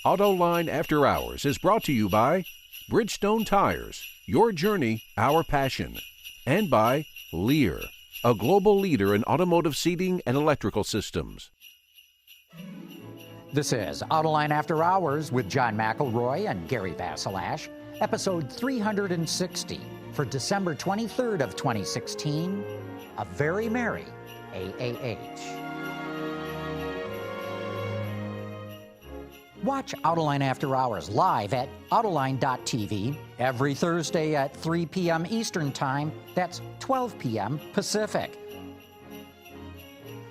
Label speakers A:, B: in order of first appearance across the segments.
A: Autoline After Hours is brought to you by Bridgestone Tires, your journey, our passion, and by Lear, a global leader in automotive seating and electrical systems.
B: This is Autoline After Hours with John McElroy and Gary Vasilash, episode 360 for December 23rd of 2016, A Very Merry AAH. Watch Autoline After Hours live at Autoline.tv every Thursday at 3 p.m. Eastern Time. That's 12 p.m. Pacific.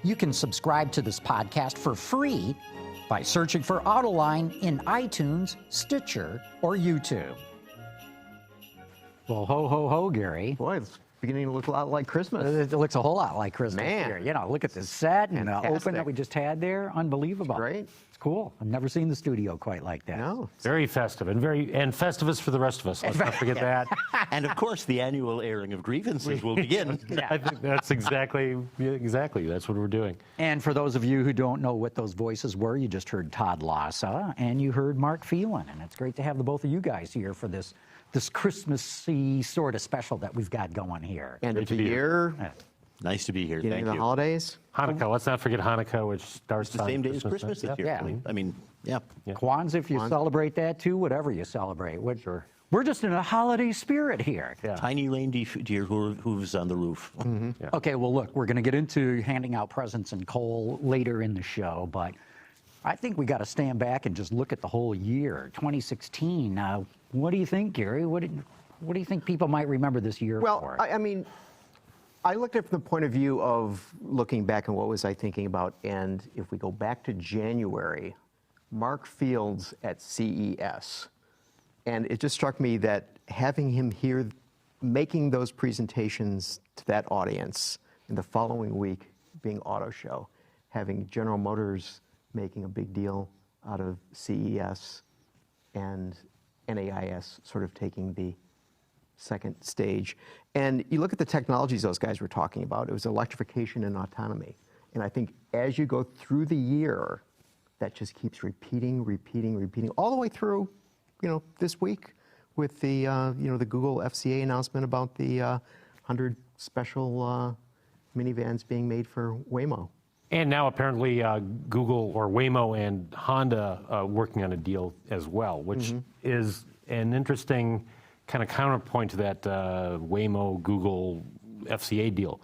B: You can subscribe to this podcast for free by searching for Autoline in iTunes, Stitcher, or YouTube. Well, ho, ho, ho, Gary.
C: Boy, it's beginning to look a lot like Christmas.
B: It looks a whole lot like Christmas
C: Man.
B: here. You know, look at this set and the
C: Fantastic.
B: open that we just had there. Unbelievable.
C: Great.
B: It's cool. I've never seen the studio quite like that.
C: No.
D: Very festive and Festivus for the rest of us. Let's not forget that.
E: And of course, the annual airing of grievances will begin.
D: I think that's exactly that's what we're doing.
B: And for those of you who don't know what those voices were, you just heard Todd Lassa and you heard Mark Phelan. And it's great to have the both of you guys here for this Christmassy sort of special that we've got going here.
C: End
D: Great
C: of
D: to
C: the
D: be
C: year,
E: Nice to be here.
C: getting
E: Thank
C: the
E: you.
C: holidays.
D: Hanukkah. Let's not forget Hanukkah, which starts
E: It's the same day as Christmas this year.
B: Yeah.
E: I mean, yeah.
B: Kwanzaa, if you celebrate that too, whatever you celebrate.
D: Sure.
B: We're just in a holiday spirit here.
D: Yeah.
E: Tiny reindeer hooves on the roof.
D: Yeah.
B: Okay, well, look, we're going to get into handing out presents and coal later in the show, but I think we got to stand back and just look at the whole year, 2016. What do you think, Gary? What do you think people might remember this year
C: Well,
B: for?
C: I mean, I looked at it from the point of view of looking back and what was I thinking about. And if we go back to January, Mark Fields at CES. And it just struck me that having him here making those presentations to that audience in the following week being Auto Show, having General Motors making a big deal out of CES and NAIS sort of taking the second stage. And you look at the technologies those guys were talking about, it was electrification and autonomy. And I think as you go through the year, that just keeps repeating, all the way through, this week with the, the Google FCA announcement about the 100 special minivans being made for Waymo.
D: And now apparently Google or Waymo and Honda working on a deal as well, which is an interesting kind of counterpoint to that Waymo Google FCA deal,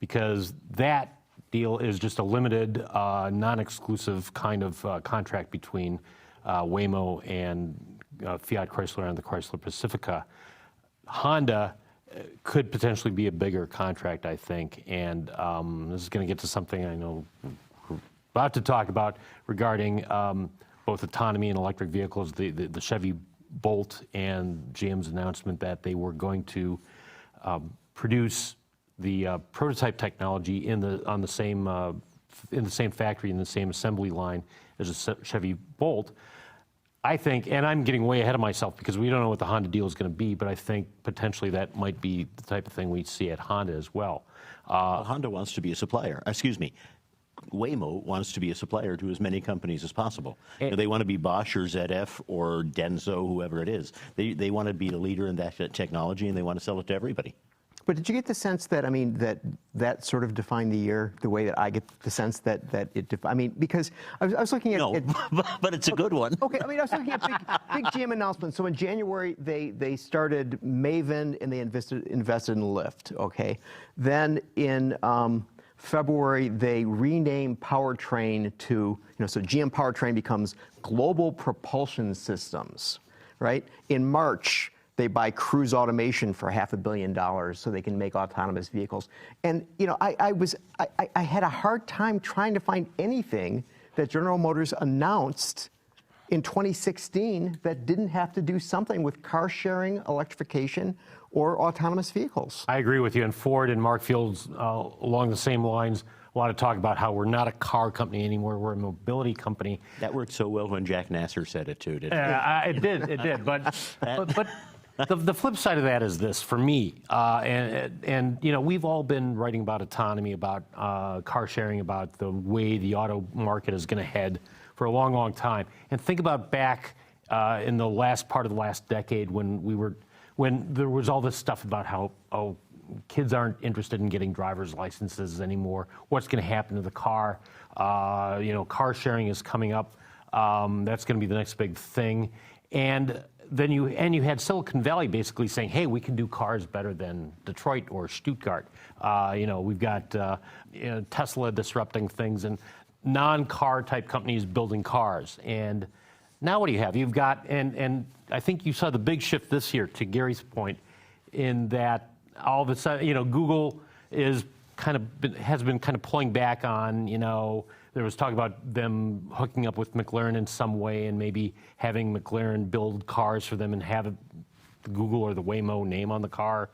D: because that deal is just a limited, non-exclusive kind of contract between Waymo and Fiat Chrysler and the Chrysler Pacifica. Honda could potentially be a bigger contract, I think, and this is going to get to something I know we're about to talk about regarding both autonomy and electric vehicles, the Chevy Bolt and GM's announcement that they were going to produce the prototype technology in the same factory, in the same assembly line as a Chevy Bolt. I think, and I'm getting way ahead of myself because we don't know what the Honda deal is going to be, but I think potentially that might be the type of thing we'd see at Honda as well.
E: Honda wants to be a supplier. Waymo wants to be a supplier to as many companies as possible. They want to be Bosch or ZF or Denso, whoever it is. They want to be the leader in that technology, and they want to sell it to everybody.
C: But did you get the sense that, that sort of defined the year, the way that I get the sense that it because I was looking at...
E: No, but it's a good one.
C: Okay, I was looking at big GM announcements. So in January, they started Maven and they invested in Lyft, okay? Then in February, they renamed Powertrain to, so GM Powertrain becomes Global Propulsion Systems, right? In March, they buy Cruise Automation for $500 million so they can make autonomous vehicles. And, I had a hard time trying to find anything that General Motors announced in 2016 that didn't have to do something with car sharing, electrification, or autonomous vehicles.
D: I agree with you. And Ford and Mark Fields, along the same lines, a lot of talk about how we're not a car company anymore, we're a mobility company.
E: That worked so well when Jack Nasser said it too, didn't it?
D: It did. But The flip side of that is this for me, and you know, we've all been writing about autonomy, about car sharing, about the way the auto market is going to head for a long, long time. And think about back in the last part of the last decade when there was all this stuff about how kids aren't interested in getting driver's licenses anymore. What's going to happen to the car? You know, car sharing is coming up. That's going to be the next big thing. And then you had Silicon Valley basically saying, hey, we can do cars better than Detroit or Stuttgart. You know, we've got you know, Tesla disrupting things and non-car type companies building cars. And now what do you have? You've got, and I think you saw the big shift this year, to Gary's point, in that all of a sudden, you know, Google has been kind of pulling back on, you know, there was talk about them hooking up with McLaren in some way and maybe having McLaren build cars for them and have the Google or the Waymo name on the car.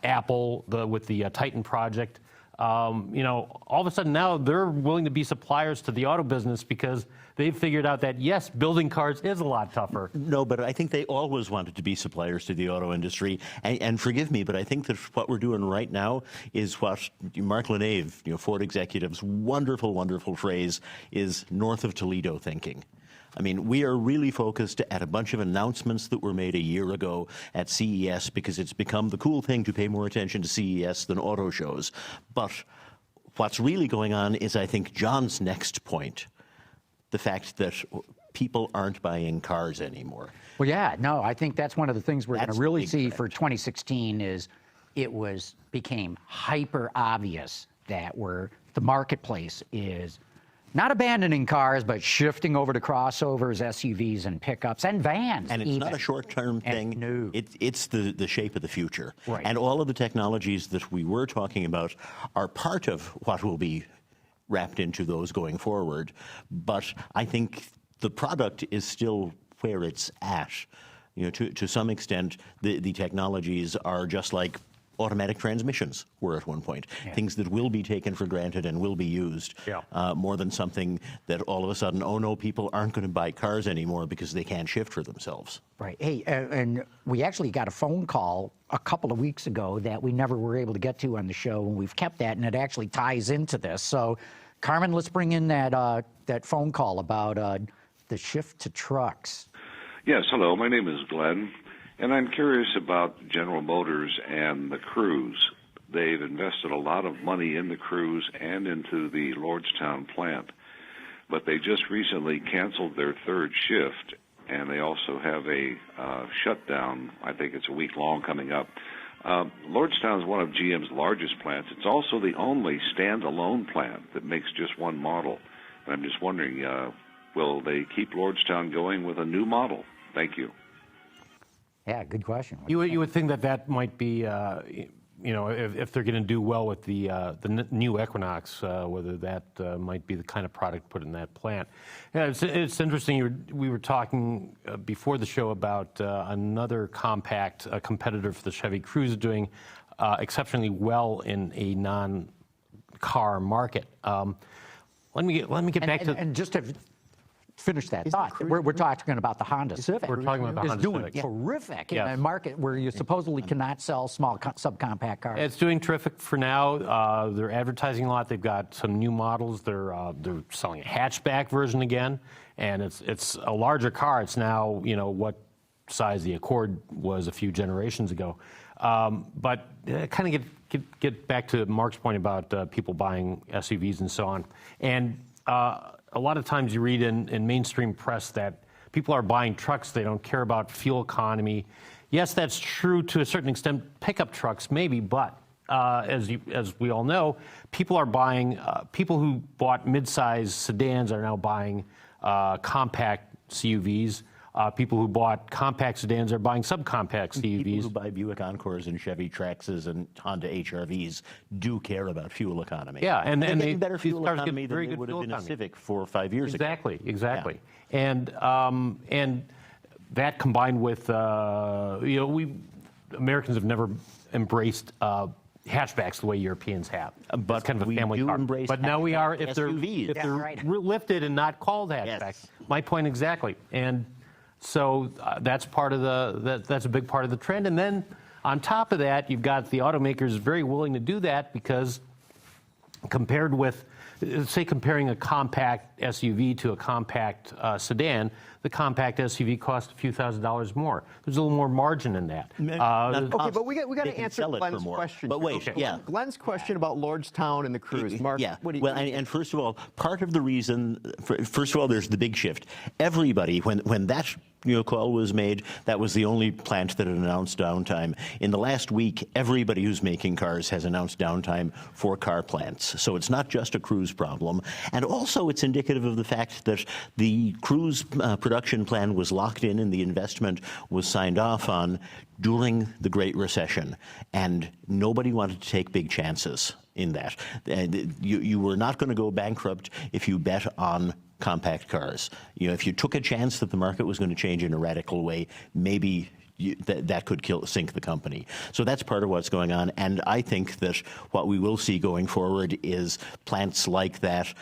D: Apple with the Titan project. You know, all of a sudden now they're willing to be suppliers to the auto business because they've figured out that, yes, building cars is a lot tougher.
E: No, but I think they always wanted to be suppliers to the auto industry. And forgive me, but I think that what we're doing right now is what Mark Lenave, you know, Ford executive's wonderful, wonderful phrase is north of Toledo thinking. I mean, we are really focused at a bunch of announcements that were made a year ago at CES because it's become the cool thing to pay more attention to CES than auto shows. But what's really going on is, I think, John's next point, the fact that people aren't buying cars anymore.
B: Well, yeah, no, I think that's one of the things we're going to really see
E: trend
B: for 2016 is became hyper obvious that the marketplace is not abandoning cars, but shifting over to crossovers, SUVs, and pickups, and vans.
E: And it's
B: even.
E: not a short-term thing.
B: No.
E: It's the shape of the future.
B: Right.
E: And all of the technologies that we were talking about are part of what will be wrapped into those going forward. But I think the product is still where it's at. You know, to some extent, the technologies are just like automatic transmissions were at one point. Yeah. Things that will be taken for granted and will be used more than something that all of a sudden, oh no, people aren't going to buy cars anymore because they can't shift for themselves.
B: Right. Hey, and we actually got a phone call a couple of weeks ago that we never were able to get to on the show, and we've kept that, and it actually ties into this. So, Carmen, let's bring in that phone call about the shift to trucks.
F: Yes, hello. My name is Glenn. And I'm curious about General Motors and the Cruze. They've invested a lot of money in the Cruze and into the Lordstown plant, but they just recently canceled their third shift, and they also have a shutdown. I think it's a week long coming up. Lordstown is one of GM's largest plants. It's also the only standalone plant that makes just one model. And I'm just wondering, will they keep Lordstown going with a new model? Thank you.
B: Yeah, good question.
D: You would think that might be, you know, if they're going to do well with the new Equinox, whether that might be the kind of product put in that plant. Yeah, it's interesting. We were talking before the show about another compact, a competitor for the Chevy Cruze, doing exceptionally well in a non-car market. Let me get back to
B: and just to finish that thought. We're talking about the Honda Civic.
D: We're talking about the Honda
B: Civic.
D: Civic.
B: Terrific in a market where you supposedly cannot sell small subcompact cars.
D: It's doing terrific for now. They're advertising a lot. They've got some new models. They're selling a hatchback version again, and it's a larger car. It's now, you know, what size the Accord was a few generations ago. But kind of get back to Mark's point about people buying SUVs and so on. And a lot of times you read in mainstream press that people are buying trucks, they don't care about fuel economy. Yes, that's true to a certain extent, pickup trucks maybe, but as we all know, people are buying, people who bought mid-size sedans are now buying compact CUVs. People who bought compact sedans are buying subcompact CUVs.
E: People who buy Buick Encores and Chevy Traxxas and Honda HRVs do care about fuel economy.
D: Yeah, and
E: they better fuel economy than they would have been a Civic 4 or 5 years ago.
D: Exactly. Yeah. And that combined with you know, Americans have never embraced hatchbacks the way Europeans have.
E: But
D: it's kind of a
E: we
D: family
E: do
D: car.
E: embrace
D: But now we are, if
E: SUVs.
D: they're lifted and not called hatchbacks.
E: Yes.
D: My point exactly. And So that's part of that's a big part of the trend. And then on top of that, you've got the automakers very willing to do that because compared with, say, comparing a compact SUV to a compact sedan, the compact SUV costs a few $1,000s more. There's a little more margin in that.
C: Okay, but we got
E: They
C: to
E: can
C: answer
E: sell it for
C: Glenn's
E: more.
C: question.
E: But wait,
C: Okay.
E: yeah.
C: Glenn's question about Lordstown and the cruise. Mark,
E: Yeah.
C: what do you
E: Well, and first of all, part of the reason, first of all, there's the big shift. Everybody, when that call was made, that was the only plant that had announced downtime. In the last week, everybody who's making cars has announced downtime for car plants. So it's not just a cruise problem. And also it's indicative of the fact that the cruise production plan was locked in and the investment was signed off on during the Great Recession. And nobody wanted to take big chances in that. You were not going to go bankrupt if you bet on compact cars. If you took a chance that the market was going to change in a radical way, maybe that could sink the company. So that's part of what's going on. And I think that what we will see going forward is plants like that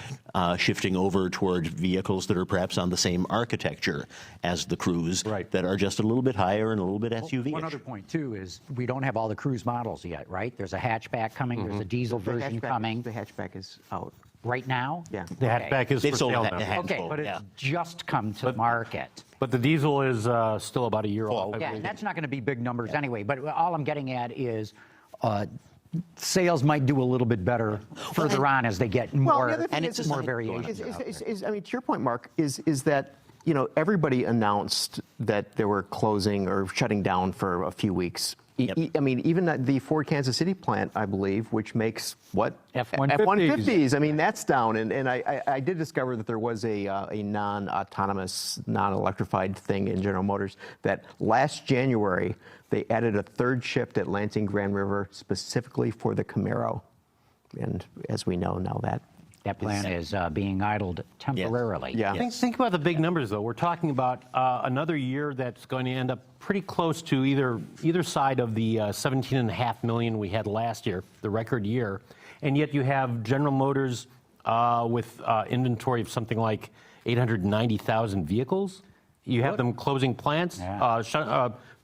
E: shifting over toward vehicles that are perhaps on the same architecture as the Cruise,
D: Right.
E: that are just a little bit higher and a little bit SUV-ish.
B: One other point, too, is we don't have all the Cruise models yet, right? There's a hatchback coming. There's a diesel version coming.
C: The hatchback is out.
B: Right now?
C: Yeah.
D: The hatchback is
E: They've
D: for
E: sold
D: sale
E: a
D: now.
E: handful.
B: Okay, but it's
E: yeah.
B: just come to market.
D: But the diesel is still about a year old.
B: Yeah, and that's not going to be big numbers anyway. But all I'm getting at is sales might do a little bit better further on as they get more,
C: the other thing
E: it's
C: is,
B: more variation.
C: I mean, to your point, Mark, is that everybody announced that they were closing or shutting down for a few weeks.
E: Yep.
C: I mean, even the Ford Kansas City plant, I believe, which makes what?
B: F-150s.
C: F-150s. I mean, that's down. And I did discover that there was a non-autonomous, non-electrified thing in General Motors that last January, they added a third shift at Lansing Grand River specifically for the Camaro. And as we know now, that
B: plant is being idled temporarily.
C: Yeah.
D: Think about the big numbers, though. We're talking about another year that's going to end up pretty close to either side of the 17.5 million we had last year, the record year, and yet you have General Motors with inventory of something like 890,000 vehicles. You have them closing plants,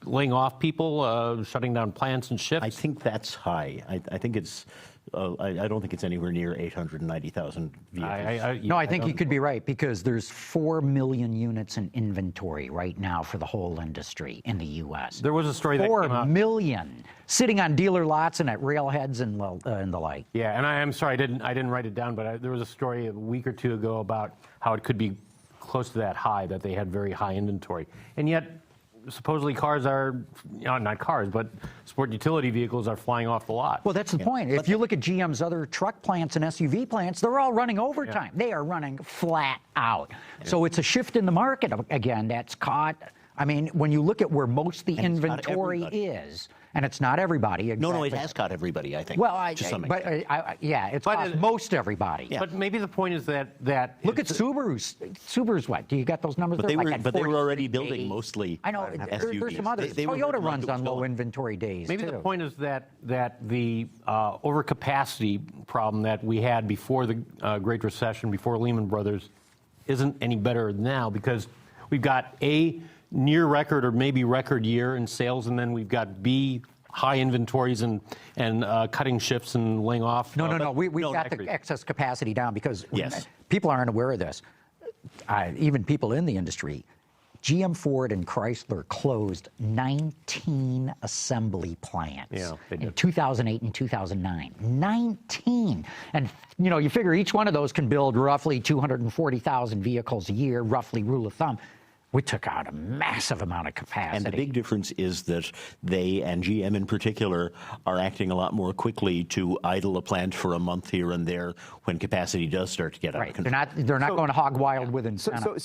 D: laying off people, shutting down plants and shifts.
E: I think that's high. I think it's. I don't think it's anywhere near 890,000 vehicles.
B: No, I think you could be right because there's 4 million units in inventory right now for the whole industry in the U.S.
D: There was a story that came
B: 4
D: out.
B: million sitting on dealer lots and at railheads and the like.
D: Yeah, and I'm sorry, I didn't write it down, but there was a story a week or two ago about how it could be close to that high, that they had very high inventory. And yet, supposedly cars are, not cars, but sport utility vehicles are flying off the lot.
B: Well, that's the point. If you look at GM's other truck plants and SUV plants, they're all running overtime. They are running flat out. So it's a shift in the market again that's caught. I mean, when you look at where most of the inventory is, and it's not everybody. Exactly.
E: No, it has caught everybody, I think.
B: Well,
E: to some extent.
B: it's caught most everybody.
E: Yeah.
D: But maybe the point is that
B: Look at Subaru's. Subaru's what? Do you got those numbers?
E: But
B: there?
E: they were already
B: 43
E: building
B: days.
E: mostly.
B: I know.
E: SUVs.
B: There's some others.
E: They were
B: Toyota
E: the one
B: runs
E: that was
B: on low
E: going.
B: inventory days
D: maybe
B: too.
D: the point is that the overcapacity problem that we had before the Great Recession, before Lehman Brothers, isn't any better now because we've got A, near record or maybe record year in sales, and then we've got B, high inventories and cutting shifts and laying off.
B: No. We've got the excess capacity down because
E: Yes.
B: people aren't aware of this. Even people in the industry. GM, Ford, and Chrysler closed 19 assembly plants in 2008 and 2009. 19. And, you figure each one of those can build roughly 240,000 vehicles a year, roughly rule of thumb. We took out a massive amount of capacity.
E: And the big difference is that they, and GM in particular, are acting a lot more quickly to idle a plant for a month here and there when capacity does start to get out of control.
B: They're not going hog wild with incentives.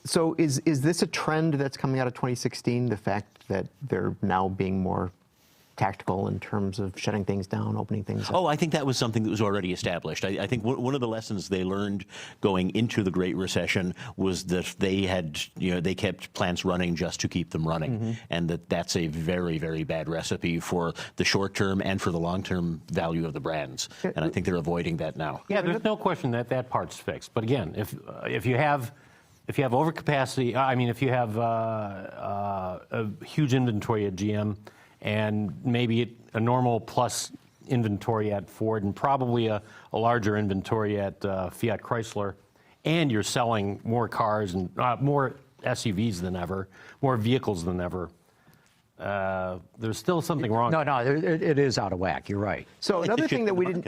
C: So is this a trend that's coming out of 2016? The fact that they're now being more tactical in terms of shutting things down, opening things up?
E: Oh, I think that was something that was already established. I think one of the lessons they learned going into the Great Recession was that they kept plants running just to keep them running, and that's a very, very bad recipe for the short term and for the long term value of the brands. And I think they're avoiding that now.
D: Yeah, there's no question that part's fixed. But again, if you have if you have overcapacity, I mean, if you have a huge inventory at GM and maybe a normal plus inventory at Ford and probably a larger inventory at Fiat Chrysler, and you're selling more cars and more SUVs than ever, more vehicles than ever, there's still something wrong.
B: No, it is out of whack. You're right.
C: So another thing that we didn't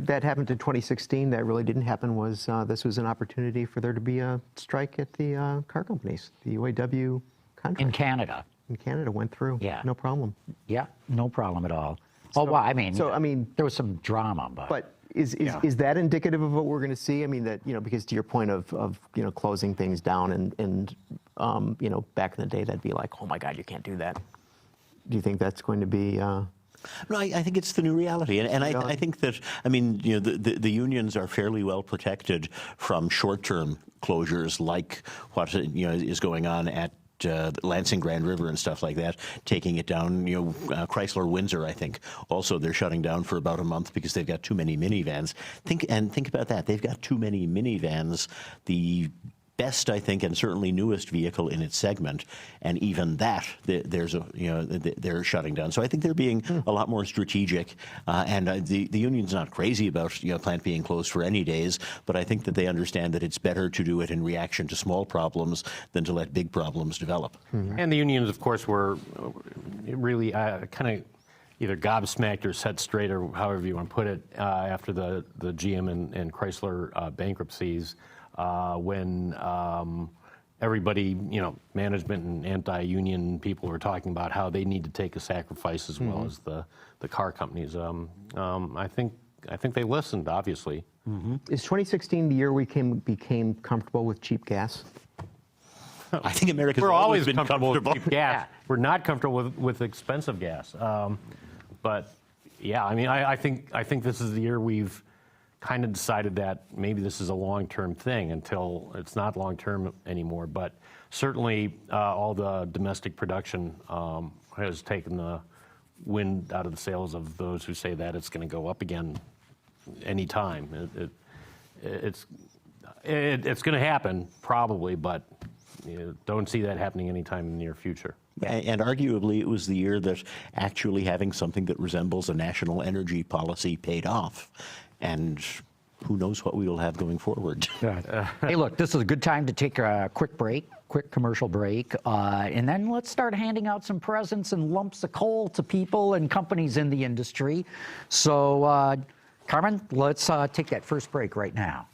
C: that happened in 2016 that really didn't happen was this was an opportunity for there to be a strike at the car companies. The UAW contract
B: In Canada.
C: in Canada went through.
B: Yeah.
C: No problem.
B: Yeah, no problem at all. Well, I mean, there was some drama,
C: But is that indicative of what we're going to see? I mean, that, because to your point of closing things down and back in the day, that'd be like, oh my God, you can't do that. Do you think that's going to be?
E: No, I think it's the new reality, and I think that, I mean, the unions are fairly well protected from short-term closures like what is going on at Lansing Grand River and stuff like that, taking it down. Chrysler Windsor, I think, also they're shutting down for about a month because they've got too many minivans. Think about that. They've got too many minivans. The best, I think, and certainly newest vehicle in its segment, and even that they're shutting down. So I think they're being a lot more strategic, and the union's not crazy about plant being closed for any days, but I think that they understand that it's better to do it in reaction to small problems than to let big problems develop.
D: Mm-hmm. And the unions, of course, were really kind of either gobsmacked or set straight, or however you want to put it, after the GM and Chrysler bankruptcies. When everybody, management and anti-union people were talking about how they need to take a sacrifice as well as the car companies. I think they listened, obviously.
C: Mm-hmm. Is 2016 the year we became comfortable with cheap gas?
E: I think America's
D: We're always
E: been
D: comfortable with cheap gas. Yeah. We're not comfortable with expensive gas. But yeah, I mean, I think this is the year we've kind of decided that maybe this is a long-term thing until it's not long-term anymore. But certainly all the domestic production has taken the wind out of the sails of those who say that it's going to go up again anytime. It's going to happen probably, but don't see that happening anytime in the near future.
E: And arguably, it was the year that actually having something that resembles a national energy policy paid off. And who knows what we will have going forward.
B: Hey, look, this is a good time to take a quick commercial break, and then let's start handing out some presents and lumps of coal to people and companies in the industry. So, Carmen, let's take that first break right now.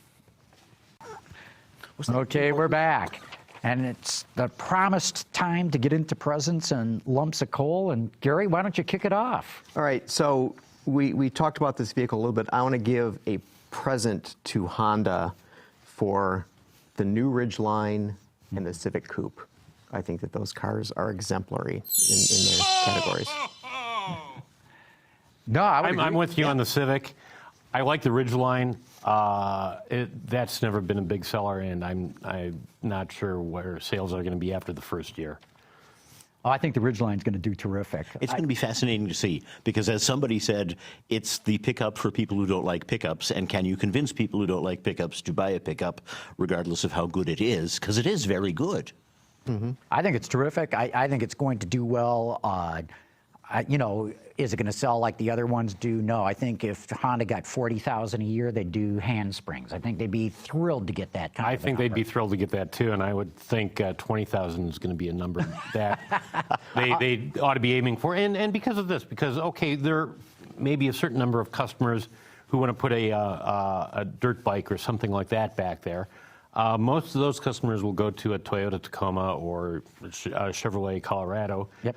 B: Okay, we're back. And it's the promised time to get into presents and lumps of coal. And Gary, why don't you kick it off?
C: All right, so we talked about this vehicle a little bit. I want to give a present to Honda for the new Ridgeline and the Civic Coupe. I think that those cars are exemplary in their categories.
B: No,
D: I'm with you on the Civic. I like the Ridgeline. That's never been a big seller, and I'm not sure where sales are going to be after the first year.
B: Oh, I think the Ridgeline's going to do terrific.
E: It's going to be fascinating to see, because as somebody said, it's the pickup for people who don't like pickups, and can you convince people who don't like pickups to buy a pickup regardless of how good it is, because it is very good.
B: Mm-hmm. I think it's terrific. I think it's going to do well. Is it going to sell like the other ones do? No. I think if Honda got 40,000 a year, they'd do handsprings. I think they'd be thrilled to get that kind of
D: I think they'd be thrilled to get that too, and I would think 20,000 is going to be a number that they ought to be aiming for. And because of this, because, okay, there may be a certain number of customers who want to put a dirt bike or something like that back there. Most of those customers will go to a Toyota Tacoma or a Chevrolet Colorado.
B: Yep.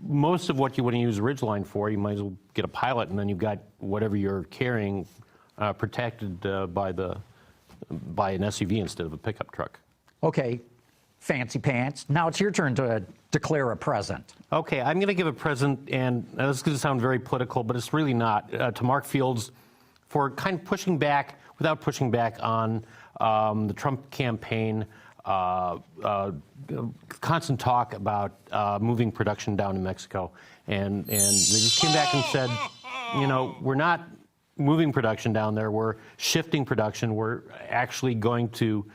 D: Most of what you want to use a Ridgeline for, you might as well get a Pilot, and then you've got whatever you're carrying protected by an SUV instead of a pickup truck.
B: Okay, fancy pants. Now it's your turn to declare a present.
D: Okay, I'm going to give a present, and this is going to sound very political, but it's really not, to Mark Fields for kind of pushing back, without pushing back on the Trump campaign, constant talk about moving production down to Mexico. And they just came back and said, we're not moving production down there. We're shifting production. We're actually going to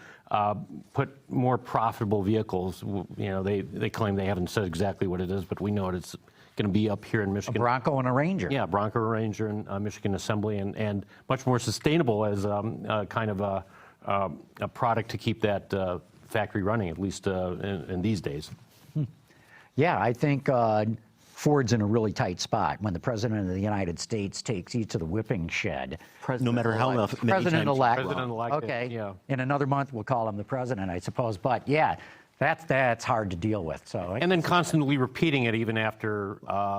D: put more profitable vehicles. They claim they haven't said exactly what it is, but we know it's going to be up here in Michigan.
B: A Bronco and a Ranger.
D: Yeah, Bronco Ranger and Michigan Assembly, and much more sustainable as kind of a product to keep that factory running, at least in these days.
B: Yeah, I think Ford's in a really tight spot when the President of the United States takes you to the whipping shed.
E: No matter how many times.
B: President-elect.
D: President-elect,
B: Okay.
D: yeah.
B: In another month, we'll call him the president, I suppose. But yeah, that's hard to deal with. So.
D: And then constantly repeating it even after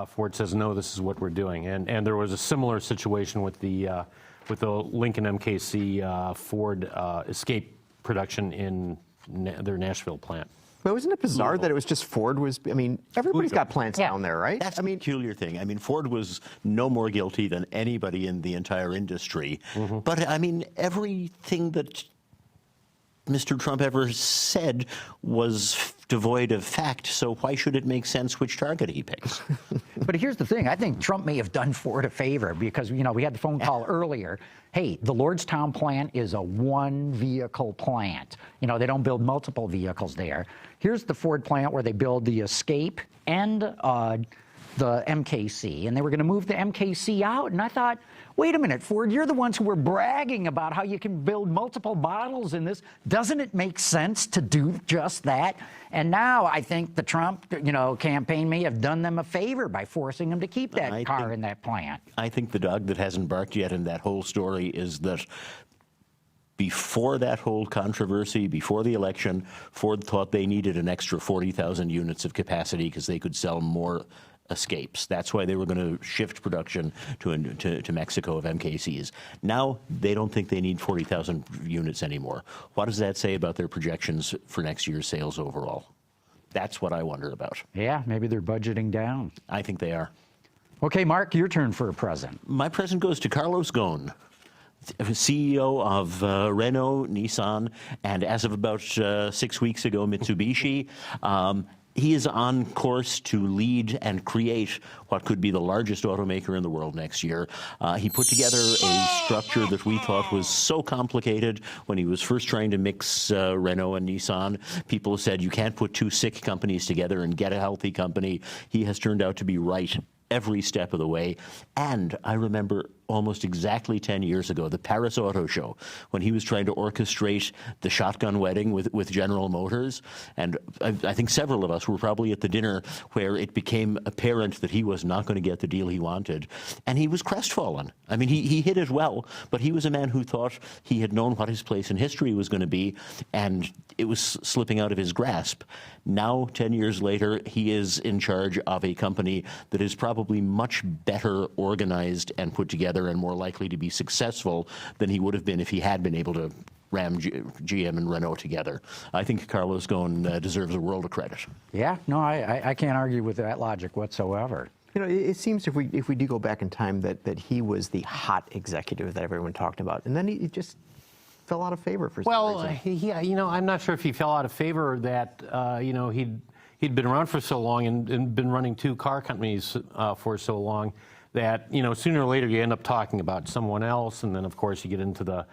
D: Ford says, no, this is what we're doing. And there was a similar situation with the Lincoln MKC Ford Escape production in their Nashville plant.
C: But wasn't it bizarre that it was just Ford was, I mean, everybody's got plants down there, right?
E: That's a peculiar thing. I mean, Ford was no more guilty than anybody in the entire industry. But, I mean, everything that Mr. Trump ever said was devoid of fact, so why should it make sense which target he picks?
B: But here's the thing. I think Trump may have done Ford a favor because, we had the phone call earlier. Hey, the Lordstown plant is a one-vehicle plant. They don't build multiple vehicles there. Here's the Ford plant where they build the Escape and the MKC, and they were going to move the MKC out. And I thought, wait a minute, Ford, you're the ones who were bragging about how you can build multiple models in this. Doesn't it make sense to do just that? And now I think the Trump, campaign may have done them a favor by forcing them to keep that car in that plant.
E: I think the dog that hasn't barked yet in that whole story is that before that whole controversy, before the election, Ford thought they needed an extra 40,000 units of capacity because they could sell more Escapes. That's why they were going to shift production to Mexico of MKCs. Now they don't think they need 40,000 units anymore. What does that say about their projections for next year's sales overall? That's what I wonder about.
B: Yeah, maybe they're budgeting down.
E: I think they are.
B: Okay, Mark, your turn for a present.
E: My present goes to Carlos Ghosn, CEO of Renault, Nissan, and as of about 6 weeks ago, Mitsubishi. He is on course to lead and create what could be the largest automaker in the world next year. He put together a structure that we thought was so complicated when he was first trying to mix Renault and Nissan. People said you can't put two sick companies together and get a healthy company. He has turned out to be right every step of the way. And I remember almost exactly 10 years ago, the Paris Auto Show, when he was trying to orchestrate the shotgun wedding with General Motors. And I think several of us were probably at the dinner where it became apparent that he was not going to get the deal he wanted. And he was crestfallen. I mean, he hit it well, but he was a man who thought he had known what his place in history was going to be, and it was slipping out of his grasp. Now, 10 years later, he is in charge of a company that is probably much better organized and put together and more likely to be successful than he would have been if he had been able to ram GM and Renault together. I think Carlos Ghosn deserves a world of credit.
B: Yeah, no, I can't argue with that logic whatsoever.
C: It seems if we do go back in time that he was the hot executive that everyone talked about, and then he just fell out of favor for some reason.
D: Yeah, I'm not sure if he fell out of favor or that, he'd been around for so long and been running two car companies for so long that, sooner or later you end up talking about someone else, and then of course you get into the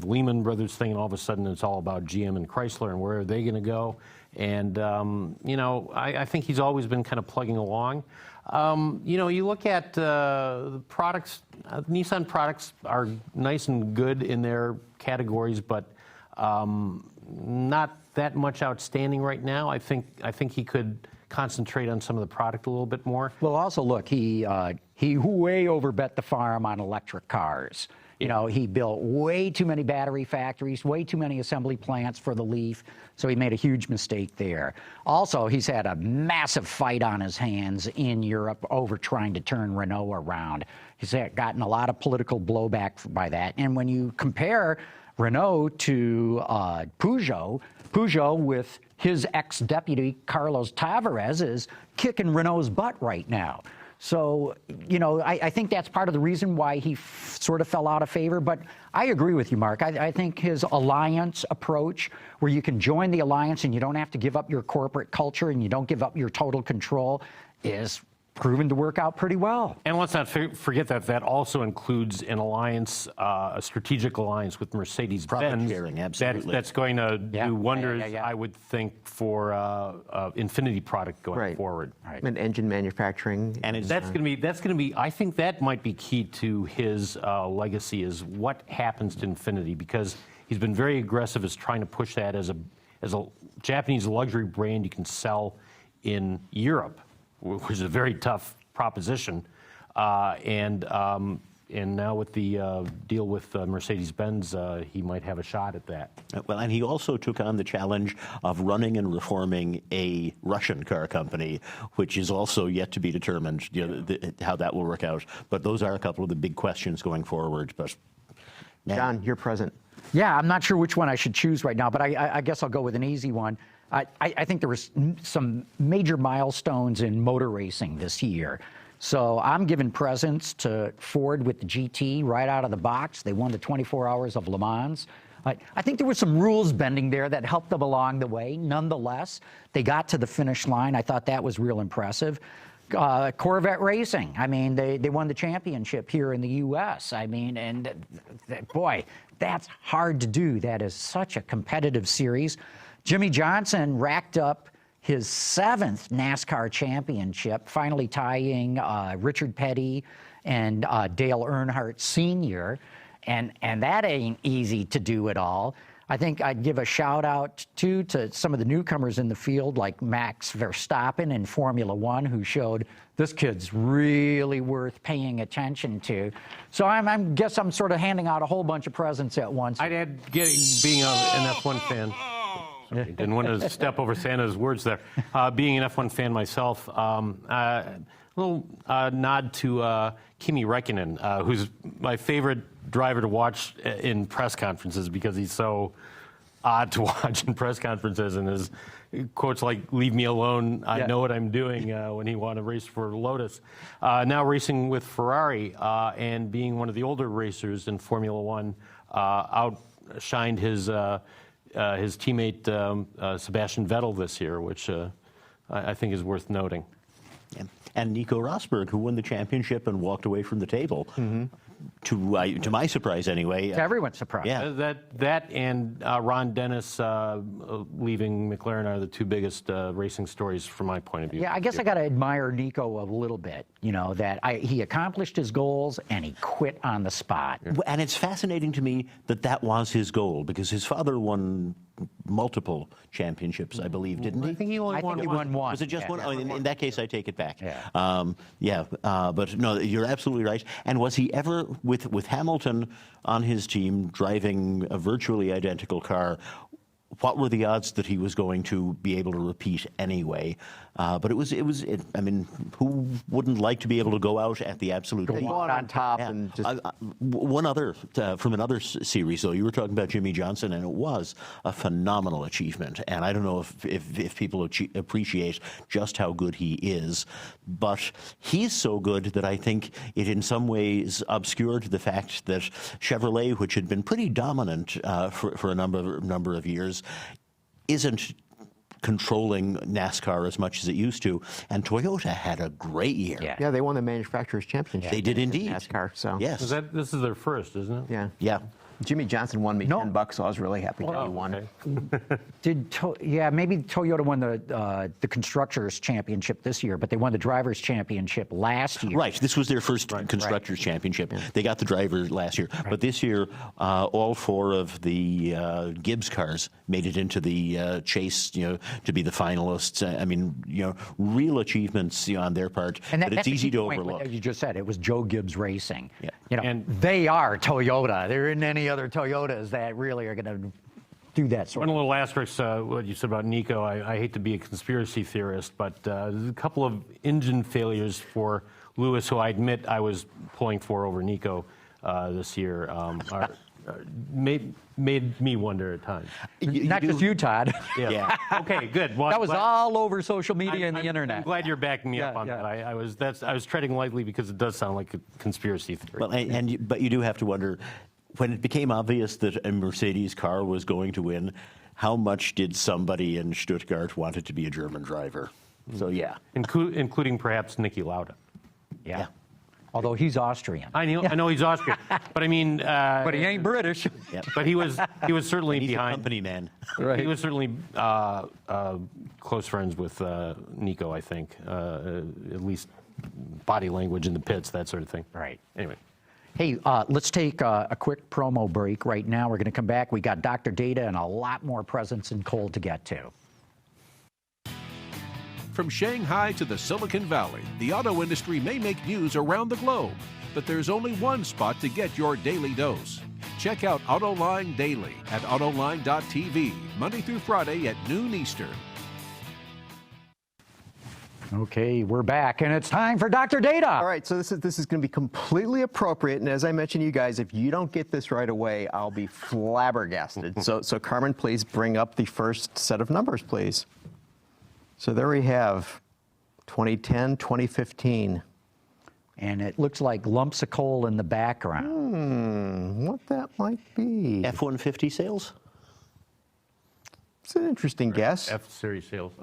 D: Lehman Brothers thing, and all of a sudden it's all about GM and Chrysler and where are they going to go. And I think he's always been kind of plugging along. You look at the products. Nissan products are nice and good in their categories, but not that much outstanding right now. I think he could concentrate on some of the product a little bit more.
B: Well, also look, he way overbet the farm on electric cars. He built way too many battery factories, way too many assembly plants for the Leaf, so he made a huge mistake there. Also, he's had a massive fight on his hands in Europe over trying to turn Renault around. He's gotten a lot of political blowback by that. And when you compare Renault to Peugeot with his ex-deputy Carlos Tavares is kicking Renault's butt right now. So, I think that's part of the reason why he sort of fell out of favor. But I agree with you, Mark. I think his alliance approach, where you can join the alliance and you don't have to give up your corporate culture and you don't give up your total control, is proven to work out pretty well.
D: And let's not forget that that also includes an alliance, a strategic alliance with Mercedes-Benz.
E: Profit sharing, absolutely.
D: That's going to
B: Yeah.
D: do wonders,
B: Yeah.
D: I would think, for Infiniti product going
C: Right.
D: forward.
C: And engine manufacturing.
E: And it's,
D: That's going to be. I think that might be key to his legacy is what happens to Infiniti, because he's been very aggressive as trying to push that as a Japanese luxury brand you can sell in Europe, which is a very tough proposition. And now with the deal with Mercedes-Benz, he might have a shot at that.
E: well, and he also took on the challenge of running and reforming a Russian car company, which is also yet to be determined, how that will work out. But those are a couple of the big questions going forward. But man,
C: John, you're present.
B: Yeah, I'm not sure which one I should choose right now, but I guess I'll go with an easy one. I think there was some major milestones in motor racing this year. So I'm giving presents to Ford with the GT right out of the box. They won the 24 Hours of Le Mans. I think there was some rules bending there that helped them along the way. Nonetheless, they got to the finish line. I thought that was real impressive. Corvette Racing, I mean, they won the championship here in the U.S. I mean, and boy, that's hard to do. That is such a competitive series. Jimmy Johnson racked up his 7th NASCAR championship, finally tying Richard Petty and Dale Earnhardt Sr., and that ain't easy to do at all. I think I'd give a shout out too to some of the newcomers in the field like Max Verstappen in Formula One, who showed this kid's really worth paying attention to. So I guess I'm sort of handing out a whole bunch of presents at once.
D: I'd add being an F1 fan. Sorry, didn't want to step over Santa's words there. Being an F1 fan myself, a little nod to Kimi Räikkönen, who's my favorite driver to watch in press conferences because he's so odd to watch in press conferences, and his quotes like "Leave me alone, I know what I'm doing" when he won a race for Lotus. Now racing with Ferrari and being one of the older racers in Formula One, outshined his teammate Sebastian Vettel this year, which I think is worth noting.
E: Yeah. And Nico Rosberg, who won the championship and walked away from the table, to my surprise anyway.
B: To everyone's surprise.
E: Yeah.
D: That and Ron Dennis leaving McLaren are the two biggest racing stories from my point of view.
B: Yeah, I guess I got to admire Nico a little bit, that he accomplished his goals and he quit on the spot.
E: And it's fascinating to me that was his goal, because his father won multiple championships, I believe, didn't he?
D: I think he only won one.
B: one.
E: Was it just one?
B: Yeah.
E: Oh, in that case, I take it back.
B: Yeah.
E: But no, you're absolutely right. And was he ever, with Hamilton on his team, driving a virtually identical car, what were the odds that he was going to be able to repeat anyway? But I mean, who wouldn't like to be able to go out at the absolute peak?
C: Go out on top
E: Yeah.
C: and just...
E: One other, from another series, though, you were talking about Jimmy Johnson, and it was a phenomenal achievement. And I don't know if people appreciate just how good he is, but he's so good that I think it in some ways obscured the fact that Chevrolet, which had been pretty dominant for a number of years, isn't controlling NASCAR as much as it used to, and Toyota had a great year.
C: Yeah, they won the Manufacturers' Championship.
E: They did indeed.
C: NASCAR, so...
E: Yes.
D: This is their first, isn't it?
C: Yeah.
E: Yeah.
C: Jimmy Johnson won me $10, so I was really happy that he won.
B: Okay. Maybe Toyota won the Constructors' Championship this year, but they won the Drivers' Championship last year.
E: Right. This was their first Constructors' Championship. Yeah. They got the driver last year. Right. But this year, all 4 of the Gibbs cars made it into the chase, to be the finalists. I mean, real achievements on their part.
B: And
E: but it's easy to overlook.
B: Like you just said, it was Joe Gibbs Racing.
E: Yeah.
B: And they are Toyota. There isn't any other Toyotas that really are going to do that sort
D: One
B: of
D: little asterisk, what you said about Nico, I hate to be a conspiracy theorist, but there's a couple of engine failures for Lewis, who I admit I was pulling for over Nico this year, made me wonder at times.
B: Not just you, Todd.
E: Yeah.
D: Okay, good. Well,
B: that was all over social media and the internet.
D: I'm glad you're backing me up on that. I was treading lightly because it does sound like a conspiracy theory.
E: Well, but you do have to wonder, when it became obvious that a Mercedes car was going to win, how much did somebody in Stuttgart want it to be a German driver? So yeah.
D: including perhaps Niki Lauda.
B: Yeah. Although he's Austrian.
D: I know he's Austrian, but I mean,
B: But he ain't British.
D: but he was certainly
E: He's a
D: behind.
E: company man.
B: Right.
D: He was certainly close friends with Nico, I think, at least body language in the pits, that sort of thing.
B: Right.
D: Anyway.
B: Hey, let's take a quick promo break right now. We're going to come back. We got Dr. Data and a lot more presents in coal to get to.
A: From Shanghai to the Silicon Valley, the auto industry may make news around the globe, but there's only one spot to get your daily dose. Check out Autoline Daily at autoline.tv, Monday through Friday at noon Eastern.
B: Okay, we're back, and it's time for Dr. Data.
C: All right, so this is going to be completely appropriate, and as I mentioned to you guys, if you don't get this right away, I'll be flabbergasted. So Carmen, please bring up the first set of numbers, please. So there we have 2010, 2015.
B: And it looks like lumps of coal in the background.
C: What that might be.
E: F-150 sales?
C: It's an interesting guess.
D: F-Series sales.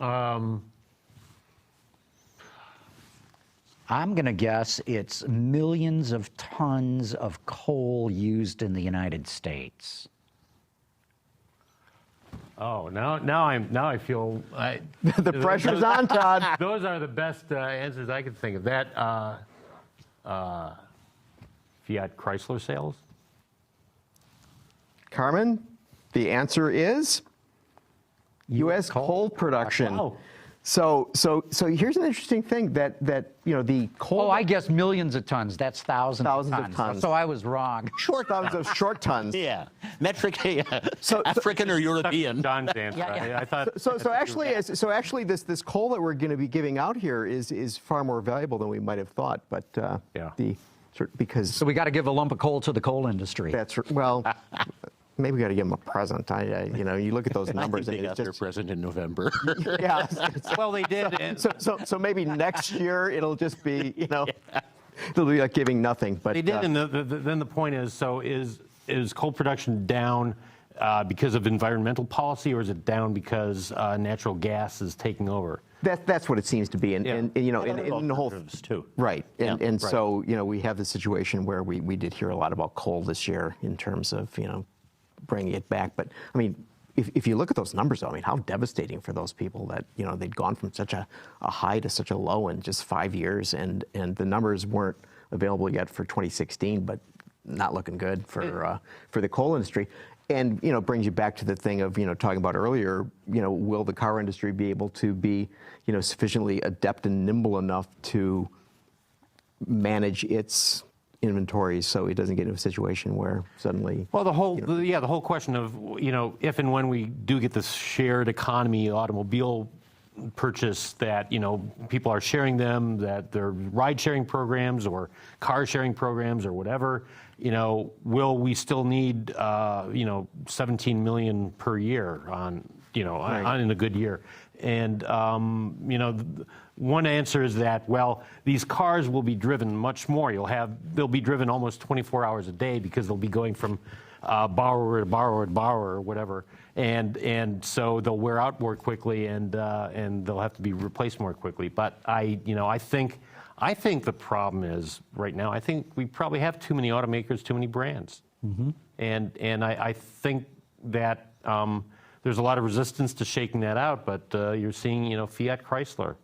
B: I'm going to guess it's millions of tons of coal used in the United States.
D: Oh, now I feel
C: The pressure's on, Todd.
D: those are the best answers I could think of. That Fiat Chrysler sales.
C: Carmen, the answer is U.S. coal production.
D: Wow.
C: So here's an interesting thing that the coal.
B: Oh, I guess millions of tons. That's thousands of
C: Thousands of
B: tons.
C: tons.
B: So I was wrong.
C: thousands of short tons.
E: Yeah. Metric,
C: So-
E: African or European.
D: Don's answer.
B: Yeah.
D: I thought.
C: So actually, this coal that we're going to be giving out here is far more valuable than we might have thought. But
D: Yeah.
C: because
B: So we got to give a lump of coal to the coal industry.
C: that's well. Maybe we got to give them a present. You look at those
E: I
C: numbers.
E: think they
C: and
E: got
C: it's
E: their
C: just,
E: present in November.
C: yeah.
D: Well, they did. And
C: So maybe next year it'll just be it'll be like giving nothing. But
D: they did. And then the point is, so is coal production down because of environmental policy, or is it down because natural gas is taking over?
C: that's what it seems to be. And the whole
E: too.
C: right. And
E: Yeah.
C: so we have the situation where we did hear a lot about coal this year in terms of bringing it back. But I mean, if you look at those numbers, though, I mean, how devastating for those people that they'd gone from such a high to such a low in just 5 years, and the numbers weren't available yet for 2016, but not looking good for the coal industry. And brings you back to the thing of talking about earlier. Will the car industry be able to be sufficiently adept and nimble enough to manage its inventories so it doesn't get into a situation where suddenly.
D: Well, the whole question of if and when we do get this shared economy automobile purchase, that people are sharing them, that they're ride sharing programs or car sharing programs or whatever, will we still need 17 million per year on in a good year? And one answer is that, well, these cars will be driven much more. They'll be driven almost 24 hours a day because they'll be going from borrower to borrower to borrower or whatever, and so they'll wear out more quickly, and they'll have to be replaced more quickly. But I think the problem is right now, I think we probably have too many automakers, too many brands, and I think that there's a lot of resistance to shaking that out. But you're seeing Fiat Chrysler.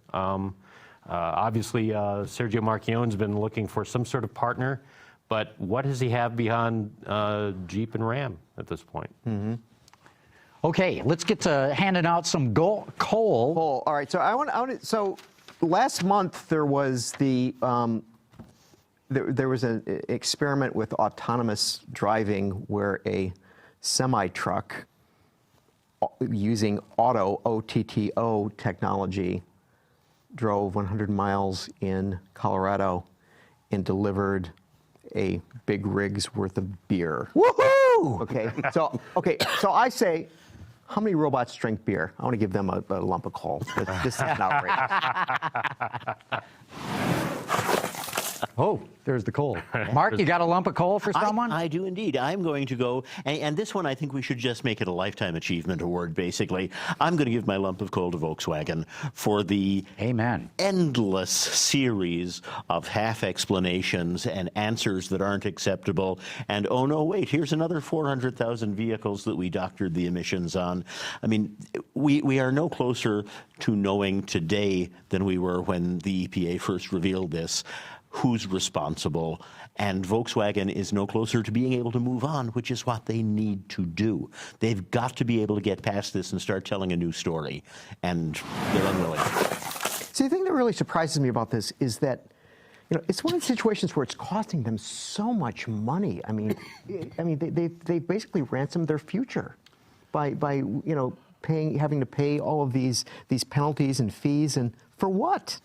D: Obviously, Sergio Marchionne's been looking for some sort of partner, but what does he have beyond Jeep and Ram at this point?
B: Okay, let's get to handing out some coal.
C: All right. So I want to. So last month there was there was an experiment with autonomous driving where a semi-truck using OTTO technology drove 100 miles in Colorado and delivered a big rig's worth of beer.
B: Woohoo!
C: So I say, how many robots drink beer? I want to give them a lump of coal. This is outrageous.
B: Oh, there's the coal. Mark, you got a lump of coal for someone?
E: I do indeed. I'm going to go, and this one I think we should just make it a Lifetime Achievement Award, basically. I'm going to give my lump of coal to Volkswagen for the
B: Amen.
E: endless series of half explanations and answers that aren't acceptable. And oh no, wait, here's another 400,000 vehicles that we doctored the emissions on. I mean, we are no closer to knowing today than we were when the EPA first revealed this. Who's responsible, and Volkswagen is no closer to being able to move on, which is what they need to do. They've got to be able to get past this and start telling a new story, and they're unwilling.
C: See, the thing that really surprises me about this is that, it's one of the situations where it's costing them so much money. I mean, they basically ransomed their future by having to pay all of these penalties and fees, and for what?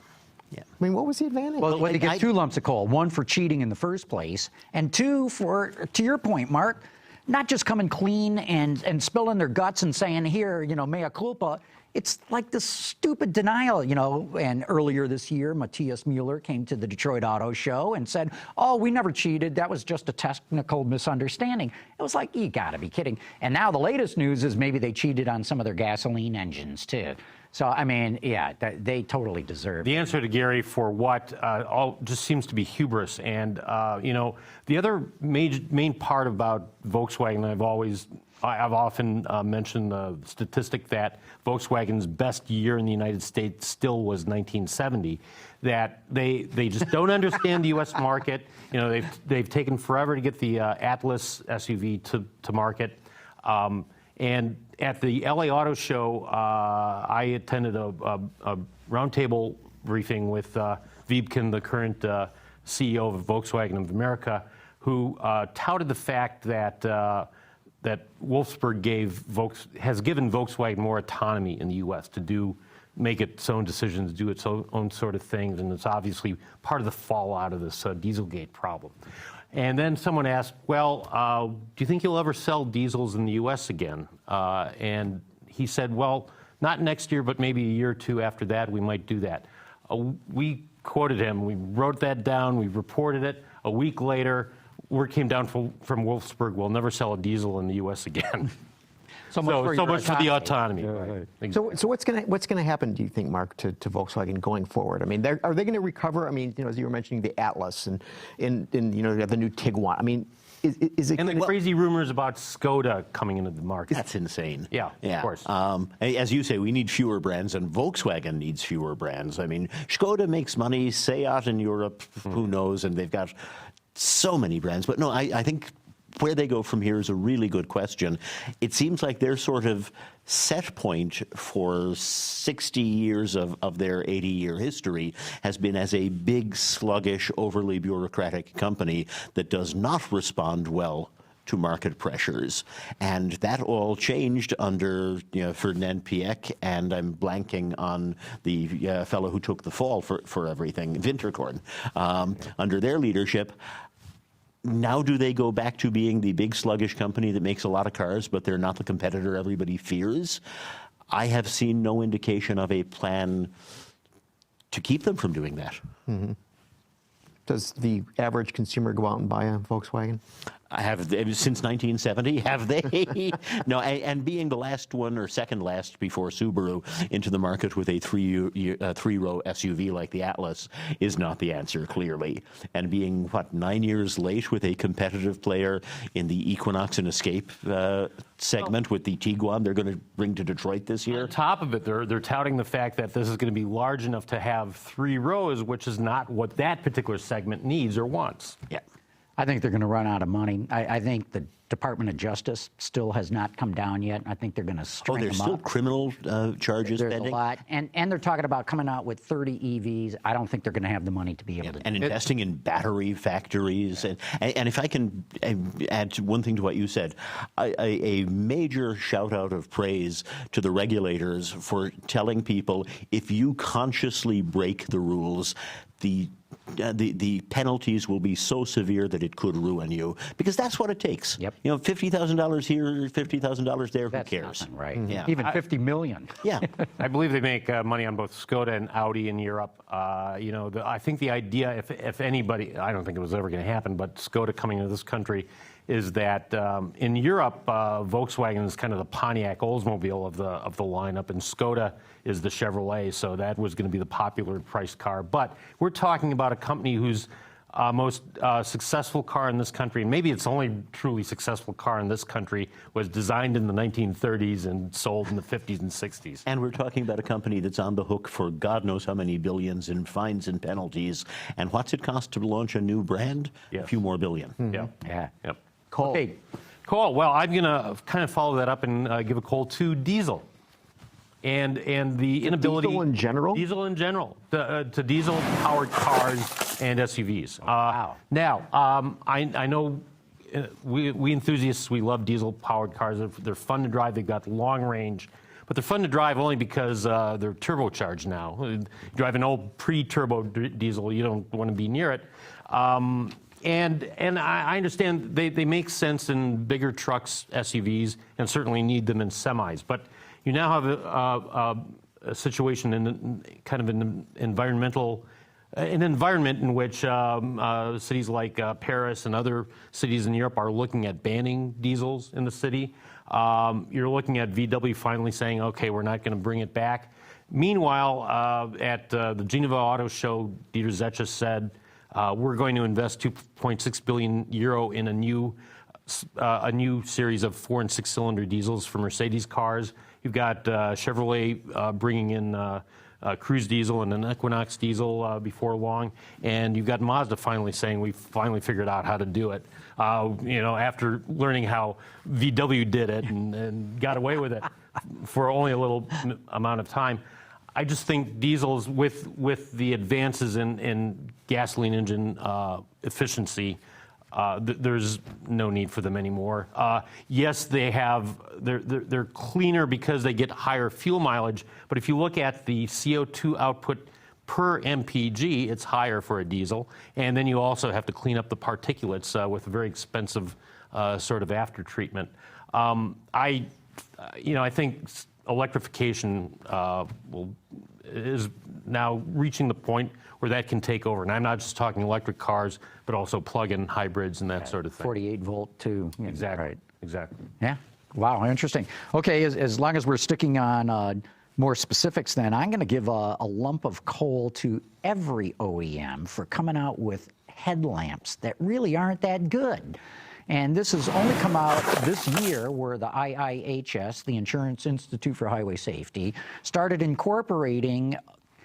C: Yeah. I mean, what was the advantage?
B: Well, they get 2 lumps of coal, 1 for cheating in the first place, and 2 for, to your point, Mark, not just coming clean and spilling their guts and saying, here, mea culpa. It's like this stupid denial, and earlier this year, Matthias Mueller came to the Detroit Auto Show and said, oh, we never cheated. That was just a technical misunderstanding. It was like, you gotta be kidding. And now the latest news is maybe they cheated on some of their gasoline engines, too. So, I mean, yeah, they totally deserve
D: the answer to Gary for what all just seems to be hubris. And, the other main part about Volkswagen, I've often mentioned the statistic that Volkswagen's best year in the United States still was 1970, that they just don't understand the U.S. market. They've taken forever to get the Atlas SUV to market. And at the LA Auto Show, I attended a roundtable briefing with Wiebken, the current CEO of Volkswagen of America, who touted the fact that that Wolfsburg has given Volkswagen more autonomy in the U.S. to make its own decisions, do its own sort of things, and it's obviously part of the fallout of this Dieselgate problem. And then someone asked, well, do you think you'll ever sell diesels in the U.S. again? And he said, well, not next year, but maybe a year or 2 after that, we might do that. We quoted him. We wrote that down. We reported it. A week later, word came down from Wolfsburg, we'll never sell a diesel in the U.S. again. So much for the autonomy.
B: Right.
C: So what's going to happen, do you think, Mark, to Volkswagen going forward? I mean, are they going to recover? I mean, as you were mentioning, the Atlas and the new Tiguan. I mean, is it?
D: And the crazy rumors about Skoda coming into the market.
E: That's insane.
D: Yeah, of course.
E: As you say, we need fewer brands, and Volkswagen needs fewer brands. I mean, Skoda makes money. Seat in Europe, who knows? And they've got so many brands. But no, I think where they go from here is a really good question. It seems like their sort of set point for 60 years of their 80-year history has been as a big, sluggish, overly bureaucratic company that does not respond well to market pressures. And that all changed under Ferdinand Piëch, and I'm blanking on the fellow who took the fall for everything, Winterkorn, under their leadership. Now do they go back to being the big sluggish company that makes a lot of cars, but they're not the competitor everybody fears? I have seen no indication of a plan to keep them from doing that.
C: Mm-hmm. Does the average consumer go out and buy a Volkswagen?
E: Since 1970, have they? No, and being the last one or second last before Subaru into the market with a three-row SUV like the Atlas is not the answer, clearly. And being, 9 years late with a competitive player in the Equinox and Escape segment with the Tiguan they're going to bring to Detroit this year.
D: On top of it, they're touting the fact that this is going to be large enough to have 3 rows, which is not what that particular segment needs or wants.
E: Yeah.
B: I think they're going to run out of money. I think the Department of Justice still has not come down yet. I think they're going to string them up.
E: There's still criminal charges
B: There's
E: pending?
B: a lot. And they're talking about coming out with 30 EVs. I don't think they're going to have the money to be able to do it.
E: And investing in battery factories. And if I can add one thing to what you said, a major shout-out of praise to the regulators for telling people, if you consciously break the rules, the penalties will be so severe that it could ruin you, because that's what it takes.
B: Yep.
E: You know, $50,000 here, $50,000 there,
B: That's
E: who cares?
B: nothing, right?
E: Yeah.
B: Even 50 million.
E: Yeah.
D: I believe they make money on both Skoda and Audi in Europe. You know, I think the idea, if anybody, I don't think it was ever going to happen, but Skoda coming to this country, is that in Europe, Volkswagen is kind of the Pontiac Oldsmobile of the lineup, and Skoda is the Chevrolet. So that was going to be the popular priced car. But we're talking about a company whose most successful car in this country, and maybe it's the only truly successful car in this country, was designed in the 1930s and sold in the 50s and 60s.
E: And we're talking about a company that's on the hook for God knows how many billions in fines and penalties. And what's it cost to launch a new brand?
D: Yes.
E: A few more billion.
D: Yeah.
B: Yeah.
D: Yep.
C: Cole.
B: Okay.
D: Cool. Well, I'm going to kind of follow that up and give a call to diesel. And the inability...
C: Diesel in general?
D: Diesel in general. To diesel-powered cars and SUVs.
B: Wow.
D: Now, I know we enthusiasts, we love diesel-powered cars. They're fun to drive. They've got long range. But they're fun to drive only because they're turbocharged now. You drive an old pre-turbo diesel, you don't want to be near it. And I understand they make sense in bigger trucks, SUVs, and certainly need them in semis. But you now have a situation in kind of an environment in which cities like Paris and other cities in Europe are looking at banning diesels in the city. You're looking at VW finally saying, okay, we're not going to bring it back. Meanwhile, at the Geneva Auto Show, Dieter Zetsche said, we're going to invest 2.6 billion euro in a new series of 4- and 6-cylinder diesels for Mercedes cars. You've got Chevrolet bringing in Cruise diesel and an Equinox diesel before long, and you've got Mazda finally saying we finally figured out how to do it. You know, after learning how VW did it and got away with it for only a little amount of time. I just think diesels, with the advances in gasoline engine efficiency, there's no need for them anymore. Yes, they're cleaner because they get higher fuel mileage, but if you look at the CO2 output per MPG, it's higher for a diesel, and then you also have to clean up the particulates with a very expensive sort of after treatment. I think electrification is now reaching the point where that can take over. And I'm not just talking electric cars, but also plug-in hybrids and that sort of thing.
B: 48 volt too.
D: Exactly.
B: Right.
D: Exactly.
B: Yeah. Wow. Interesting. Okay. As long as we're sticking on more specifics, then I'm going to give a lump of coal to every OEM for coming out with headlamps that really aren't that good. And this has only come out this year, where the IIHS, the Insurance Institute for Highway Safety, started incorporating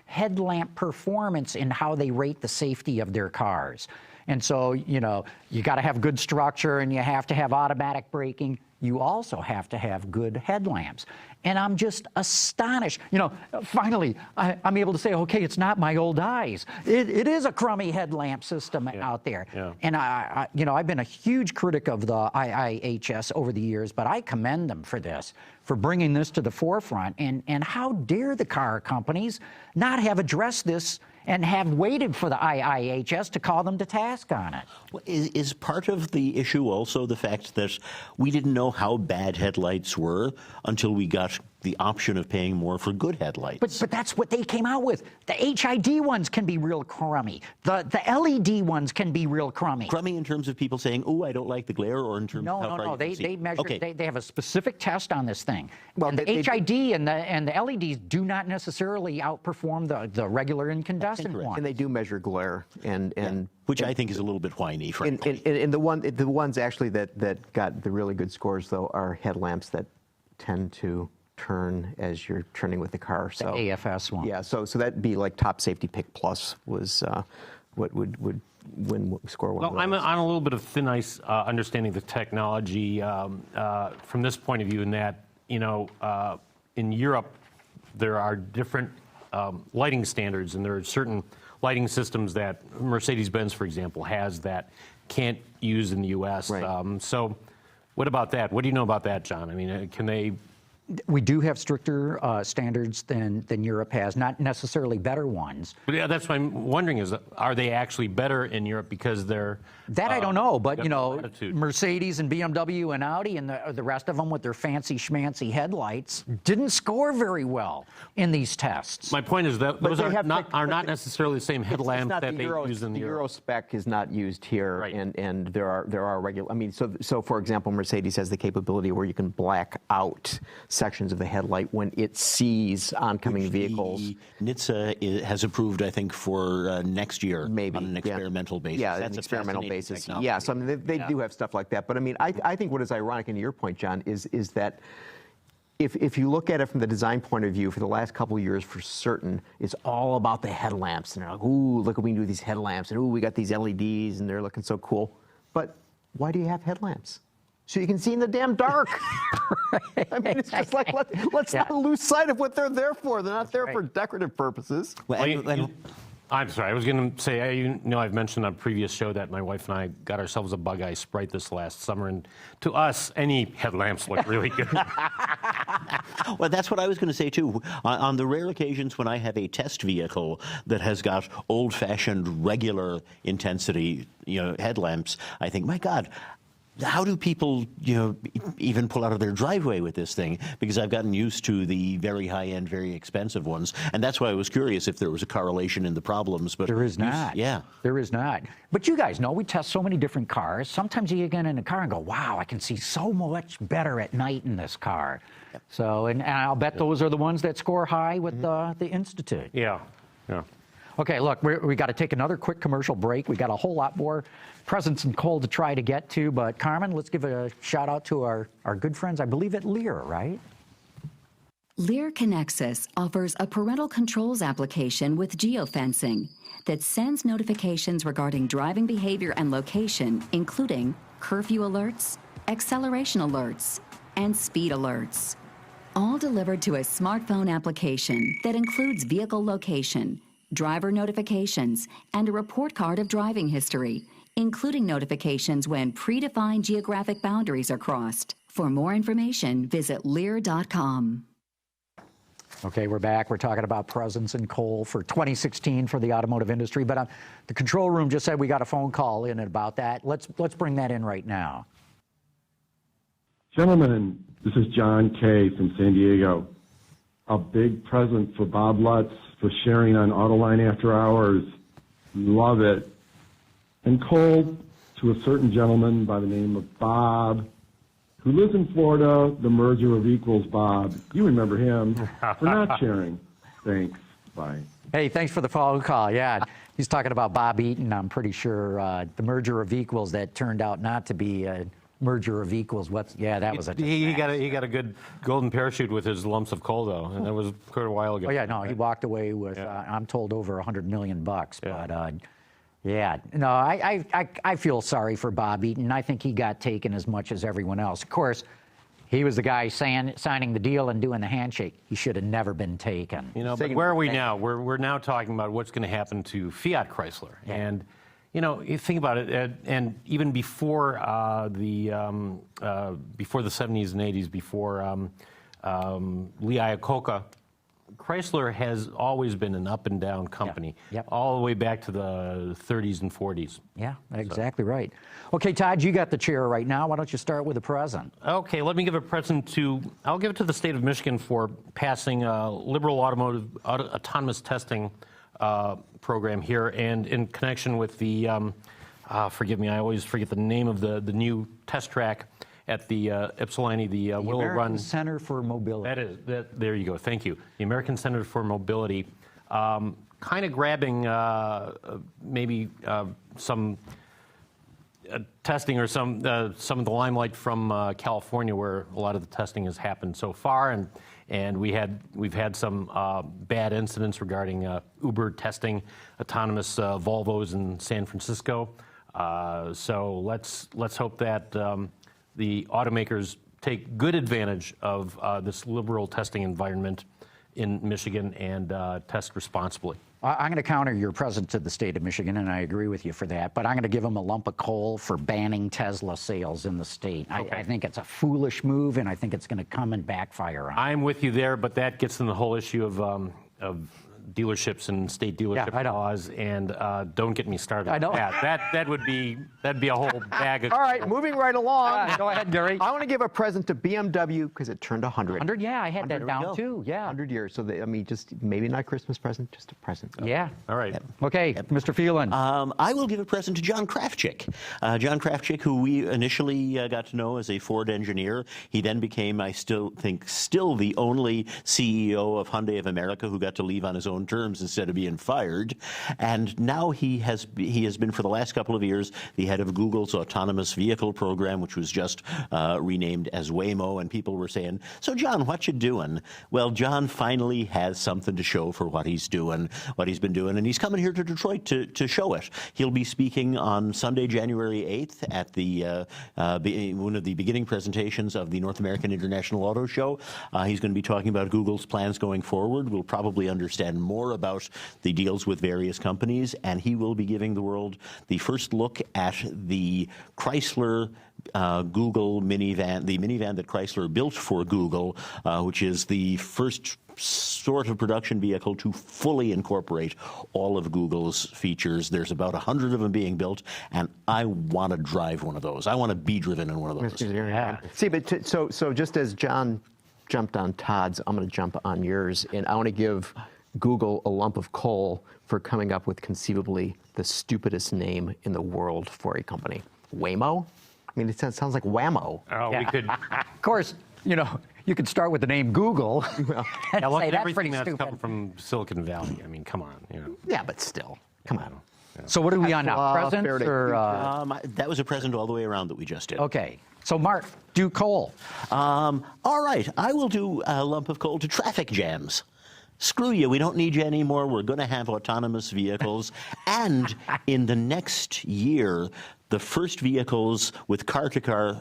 B: headlamp performance in how they rate the safety of their cars. And so, you know, you got to have good structure and you have to have automatic braking. You also have to have good headlamps. And I'm just astonished. You know, finally, I'm able to say, okay, it's not my old eyes. It is a crummy headlamp system out there. Yeah. And I've been a huge critic of the IIHS over the years, but I commend them for this, for bringing this to the forefront. And how dare the car companies not have addressed this and have waited for the IIHS to call them to task on it.
E: Well, is part of the issue also the fact that we didn't know how bad headlights were until we got the option of paying more for good headlights?
B: But that's what they came out with. The HID ones can be real crummy. The LED ones can be real crummy.
E: Crummy in terms of people saying, "Oh, I don't like the glare," or in terms of how far you can see?
B: They measure.
E: Okay.
B: They have a specific test on this thing.
C: Well,
B: and the HID and the LEDs do not necessarily outperform the regular incandescent ones.
C: And they do measure glare, and
E: which I think is a little bit whiny, frankly.
C: and the ones actually that got the really good scores though are headlamps that tend to turn as you're turning with the car. So
B: the AFS one.
C: Yeah, so that'd be like Top Safety Pick Plus was what would win score one.
D: Well, I'm on a little bit of thin ice understanding the technology from this point of view, in that, you know, in Europe there are different lighting standards, and there are certain lighting systems that Mercedes-Benz, for example, has that can't use in the U.S.
C: Right.
D: So what about that? What do you know about that, John? I mean, can they
B: We do have stricter standards than Europe has, not necessarily better ones.
D: But yeah, that's what I'm wondering is, are they actually better in Europe because they're...
B: That I don't know, but you know,
D: latitude.
B: Mercedes and BMW and Audi and the rest of them with their fancy schmancy headlights didn't score very well in these tests.
D: My point is that those are not necessarily the same headlamps that they use in
C: the
D: Europe.
C: Euro spec is not used here,
D: Right.
C: and there are regular. I mean, so for example, Mercedes has the capability where you can black out sections of the headlight when it sees oncoming vehicles.
E: NHTSA has approved, I think, for next year,
C: Maybe
E: on an experimental basis.
C: Yeah,
E: That's
C: an
E: a
C: experimental
E: fascinating
C: basis.
E: technology.
C: Yeah, so I mean, they do have stuff like that. But I mean, I think what is ironic, and to your point, John, is that if you look at it from the design point of view, for the last couple of years, for certain, it's all about the headlamps, and they're like, ooh, look what we can do with these headlamps, and ooh, we got these LEDs, and they're looking so cool. But why do you have headlamps? So you can see in the damn dark. I mean, it's just like, let's not lose sight of what they're there for. They're not there for decorative purposes.
E: Well,
D: I'm sorry, I was going to say, you know, I've mentioned on a previous show that my wife and I got ourselves a Bug Eye Sprite this last summer, and to us, any headlamps look really good.
E: Well, that's what I was going to say, too. On the rare occasions when I have a test vehicle that has got old-fashioned, regular intensity, you know, headlamps, I think, my God, how do people, you know, even pull out of their driveway with this thing? Because I've gotten used to the very high-end, very expensive ones, and that's why I was curious if there was a correlation in the problems. But
B: there is not.
E: Yeah,
B: there is not. But you guys know we test so many different cars. Sometimes you get in a car and go, "Wow, I can see so much better at night in this car." Yep. So, and I'll bet those are the ones that score high with the Institute.
D: Yeah, yeah.
B: Okay, look, we got to take another quick commercial break. We got a whole lot more presents and coal to try to get to, but Carmen, let's give a shout out to our good friends, I believe at Lear, right?
G: Lear Connexus offers a parental controls application with geofencing that sends notifications regarding driving behavior and location, including curfew alerts, acceleration alerts, and speed alerts. All delivered to a smartphone application that includes vehicle location, driver notifications, and a report card of driving history, including notifications when predefined geographic boundaries are crossed. For more information, visit Lear.com.
B: Okay, we're back. We're talking about presence and coal for 2016 for the automotive industry, but the control room just said we got a phone call in about that. Let's bring that in right now.
H: Gentlemen, this is John Kay from San Diego. A big present for Bob Lutz for sharing on Autoline After Hours. Love it. And coal to a certain gentleman by the name of Bob, who lives in Florida, the merger of equals Bob. You remember him for not sharing. Thanks. Bye.
B: Hey, thanks for the phone call. Yeah, he's talking about Bob Eaton. I'm pretty sure the merger of equals that turned out not to be a merger of equals. That was a...
D: He got a good golden parachute with his lumps of coal, though, and that was quite a while ago.
B: Oh, yeah, no, he walked away with, I'm told, over $100 million. But, yeah, no, I feel sorry for Bob Eaton. I think he got taken as much as everyone else. Of course, he was the guy signing the deal and doing the handshake. He should have never been taken.
D: You know, but where are we now? We're now talking about what's going to happen to Fiat Chrysler.
B: Yeah.
D: And, you know, you think about it, and even before the 70s and 80s, before Lee Iacocca, Chrysler has always been an up and down company, all the way back to the 30s and 40s.
B: Yeah, exactly right. Okay, Todd, you got the chair right now. Why don't you start with a present?
D: Okay, let me give a present I'll give it to the state of Michigan for passing a liberal autonomous testing program here, and in connection with the, forgive me, I always forget the name of the new test track at the Ypsilanti, the Willow Run.
B: American Center for Mobility.
D: There you go, thank you. The American Center for Mobility, kind of grabbing maybe some testing or some of the limelight from California, where a lot of the testing has happened so far, and we've had some bad incidents regarding Uber testing autonomous Volvos in San Francisco. So let's hope that the automakers take good advantage of this liberal testing environment in Michigan and test responsibly.
B: I'm going to counter your present to the state of Michigan, and I agree with you for that, but I'm going to give them a lump of coal for banning Tesla sales in the state.
D: Okay.
B: I think it's a foolish move, and I think it's going to come and backfire on them.
D: I'm with you there, but that gets in the whole issue of dealerships and state dealership laws, and don't get me started on that. That'd be a whole bag of...
C: All right, moving right along.
B: Go ahead, Gary.
C: I want to give a present to BMW because it turned 100.
B: 100, yeah, I had that down too, yeah.
C: 100 years, so just maybe not a Christmas present, just a present.
B: Yeah.
D: All right.
B: Okay, Mr. Phelan.
E: I will give a present to John Krafchick. John Krafchick, who we initially got to know as a Ford engineer. He then became, I still think, the only CEO of Hyundai of America who got to leave on his own terms instead of being fired. And now he has been for the last couple of years the head of Google's autonomous vehicle program, which was just renamed as Waymo. And people were saying, "So John, what you doing?" Well, John finally has something to show for what he's doing, what he's been doing, and he's coming here to Detroit to show it. He'll be speaking on Sunday, January 8th at the one of the beginning presentations of the North American International Auto Show. He's going to be talking about Google's plans going forward. We'll probably understand more about the deals with various companies, and he will be giving the world the first look at the Chrysler Google minivan, the minivan that Chrysler built for Google, which is the first sort of production vehicle to fully incorporate all of Google's features. There's about 100 of them being built, and I want to drive one of those. I want to be driven in one of those.
B: Yeah.
C: See, but so just as John jumped on Todd's, I'm going to jump on yours, and I want to give Google a lump of coal for coming up with conceivably the stupidest name in the world for a company. Waymo? I mean, it sounds like whammo.
D: Oh, we could...
B: Of course, you could start with the name Google and
D: look,
B: say that's
D: everything
B: pretty
D: that's
B: stupid.
D: come from Silicon Valley. I mean, come on.
C: Yeah, but still, come on.
B: So what are we on now?
C: Tesla,
B: Presents
C: Faraday
B: or?
E: That was a present all the way around that we just did.
B: Okay. So Mark, do coal.
E: All right, I will do a lump of coal to traffic jams. Screw you, we don't need you anymore. We're going to have autonomous vehicles. And in the next year, the first vehicles with car-to-car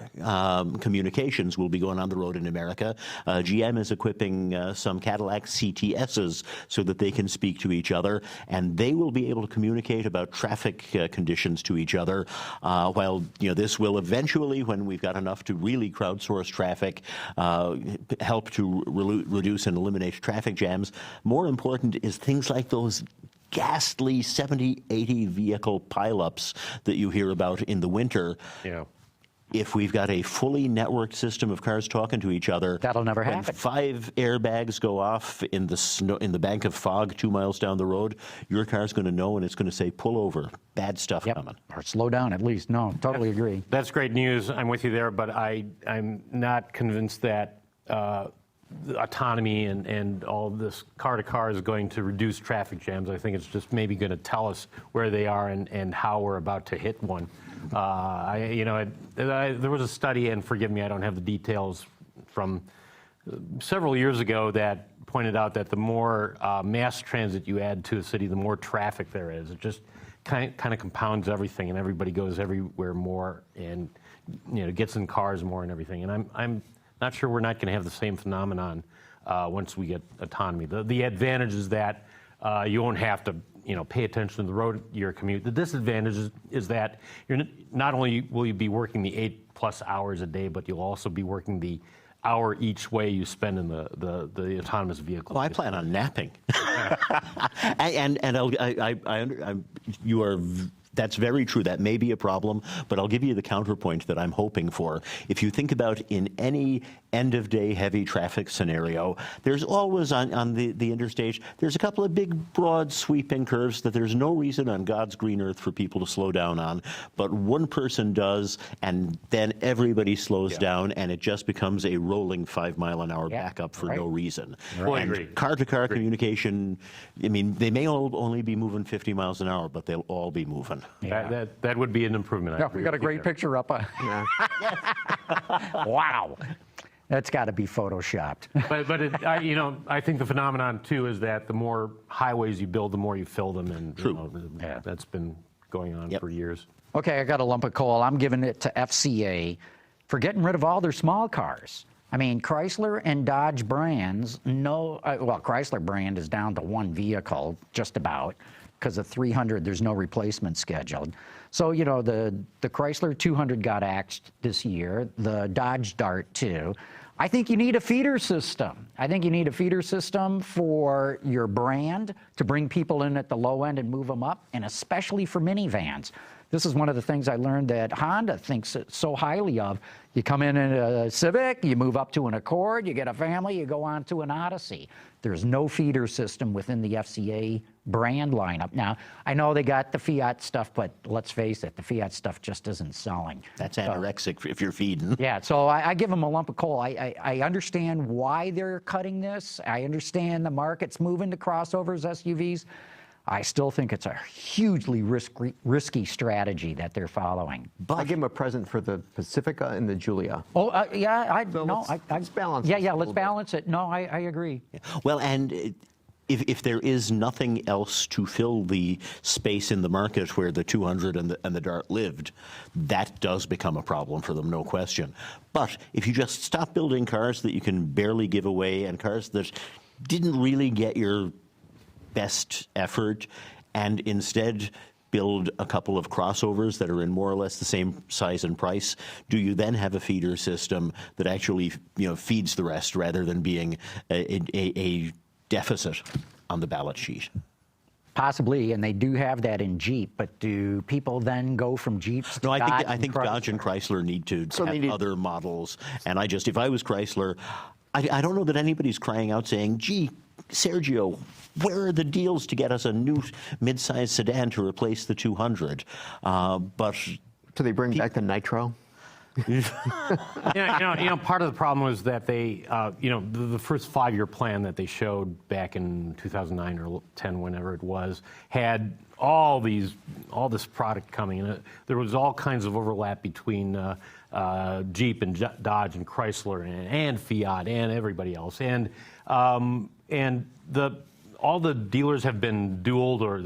E: communications will be going on the road in America. GM is equipping some Cadillac CTSs so that they can speak to each other, and they will be able to communicate about traffic conditions to each other. While this will eventually, when we've got enough to really crowdsource traffic, help to reduce and eliminate traffic jams. More important is things like those ghastly 70, 80 vehicle pileups that you hear about in the winter.
D: Yeah.
E: If we've got a fully networked system of cars talking to each other,
B: That'll never
E: when
B: happen. 5
E: airbags go off in the snow, in the bank of fog 2 miles down the road, your car's going to know, and it's going to say, "Pull over, bad stuff coming."
B: Or slow down at least. No, totally agree.
D: That's great news. I'm with you there, but I'm not convinced that the autonomy and all this car-to-car is going to reduce traffic jams. I think it's just maybe going to tell us where they are and how we're about to hit one. There was a study, and forgive me, I don't have the details, from several years ago that pointed out that the more mass transit you add to a city, the more traffic there is. It just kind of compounds everything, and everybody goes everywhere more, and gets in cars more and everything. And I'm not sure we're not going to have the same phenomenon once we get autonomy. The advantage is that you won't have to pay attention to the road your commute. The disadvantage is that you're not only will you be working the 8+ hours a day, but you'll also be working the hour each way you spend in the autonomous vehicle.
E: Well, I plan on napping. You are. That's very true. That may be a problem, but I'll give you the counterpoint that I'm hoping for. If you think about in any end-of-day heavy traffic scenario, there's always on the interstate, there's a couple of big, broad, sweeping curves that there's no reason on God's green earth for people to slow down on, but one person does, and then everybody slows down, and it just becomes a rolling 5-mile-an-hour backup for no reason.
D: Right.
E: And car-to-car communication, I mean, they may all only be moving 50 miles an hour, but they'll all be moving.
B: Yeah.
D: That would be an improvement.
B: Yeah, we got a great picture up. Wow. That's got to be photoshopped.
D: But I think the phenomenon too is that the more highways you build, the more you fill them, and that's been going on for years.
B: Okay, I got a lump of coal. I'm giving it to FCA for getting rid of all their small cars. I mean, Chrysler and Dodge brands, Chrysler brand is down to one vehicle, just about, because of 300, there's no replacement scheduled. So, you know, the Chrysler 200 got axed this year, the Dodge Dart too. I think you need a feeder system. I think you need a feeder system for your brand to bring people in at the low end and move them up, and especially for minivans. This is one of the things I learned that Honda thinks so highly of. You come in a Civic, you move up to an Accord, you get a family, you go on to an Odyssey. There's no feeder system within the FCA brand lineup. Now, I know they got the Fiat stuff, but let's face it, the Fiat stuff just isn't selling.
E: That's anorexic if you're feeding.
B: Yeah, so I give them a lump of coal. I understand why they're cutting this. I understand the market's moving to crossovers, SUVs. I still think it's a hugely risky strategy that they're following.
C: But I give them a present for the Pacifica and the Giulia.
B: Oh, yeah,
C: let's balance
B: Yeah, let's balance it. No, I agree.
E: Well, and if there is nothing else to fill the space in the market where the 200 and the Dart lived, that does become a problem for them, no question. But if you just stop building cars that you can barely give away and cars that didn't really get your best effort, and instead build a couple of crossovers that are in more or less the same size and price, do you then have a feeder system that actually, you know, feeds the rest rather than being a deficit on the ballot sheet?
B: Possibly, and they do have that in Jeep, but do people then go from Jeeps to Dodge?
E: I think Dodge and Chrysler need to have other models, and if I was Chrysler, I don't know that anybody's crying out saying, gee, Sergio, where are the deals to get us a new mid-sized sedan to replace the 200? But
C: do they bring back the Nitro?
D: Part of the problem was that they, the first 5-year plan that they showed back in 2009 or 10, whenever it was, had all this product coming, and there was all kinds of overlap between Jeep and Dodge and Chrysler and Fiat and everybody else, and all the dealers have been dualed, or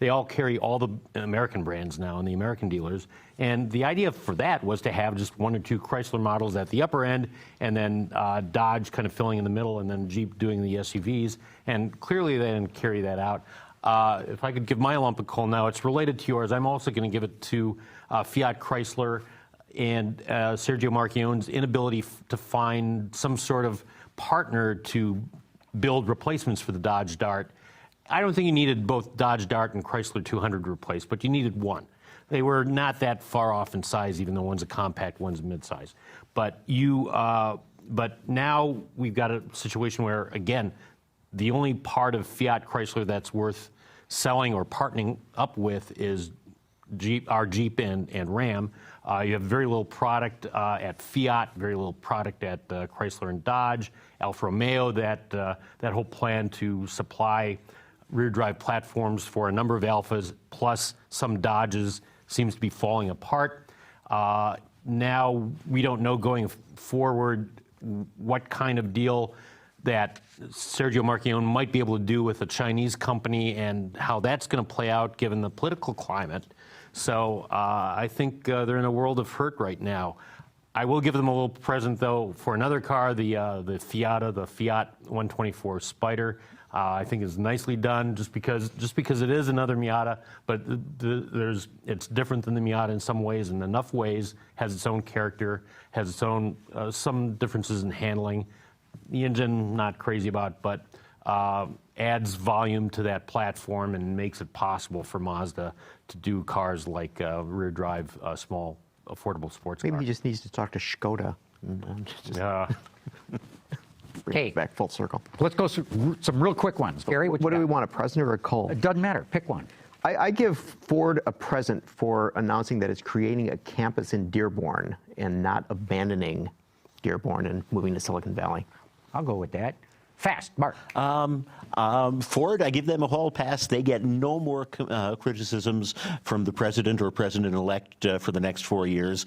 D: they all carry all the American brands now in the American dealers. And the idea for that was to have just 1 or 2 Chrysler models at the upper end, and then Dodge kind of filling in the middle, and then Jeep doing the SUVs. And clearly they didn't carry that out. If I could give my lump of coal now, it's related to yours. I'm also going to give it to Fiat Chrysler and Sergio Marchionne's inability to find some sort of partner to build replacements for the Dodge Dart. I don't think you needed both Dodge Dart and Chrysler 200 replaced, but you needed one. They were not that far off in size, even though one's a compact, one's a midsize. But now we've got a situation where, again, the only part of Fiat Chrysler that's worth selling or partnering up with is our Jeep and Ram. You have very little product at Fiat, very little product at Chrysler and Dodge. Alfa Romeo, that whole plan to supply rear drive platforms for a number of Alfas plus some Dodges seems to be falling apart. Now we don't know going forward what kind of deal that Sergio Marchionne might be able to do with a Chinese company and how that's going to play out given the political climate. So I think they're in a world of hurt right now. I will give them a little present, though, for another car, the Fiat 124 Spider. I think is nicely done, just because it is another Miata, but it's different than the Miata in some ways, in enough ways, has its own character, has its own some differences in handling. The engine, not crazy about, but adds volume to that platform and makes it possible for Mazda to do cars like rear drive, small, affordable sports car.
C: Maybe he just needs to talk to Škoda. Bring it back full circle.
B: Let's go through some real quick ones. Gary,
C: what do we want, a present or a coal?
B: It doesn't matter. Pick one.
C: I give Ford a present for announcing that it's creating a campus in Dearborn and not abandoning Dearborn and moving to Silicon Valley.
B: I'll go with that. Fast, Mark.
E: Ford, I give them a hall pass. They get no more criticisms from the president or president-elect for the next 4 years.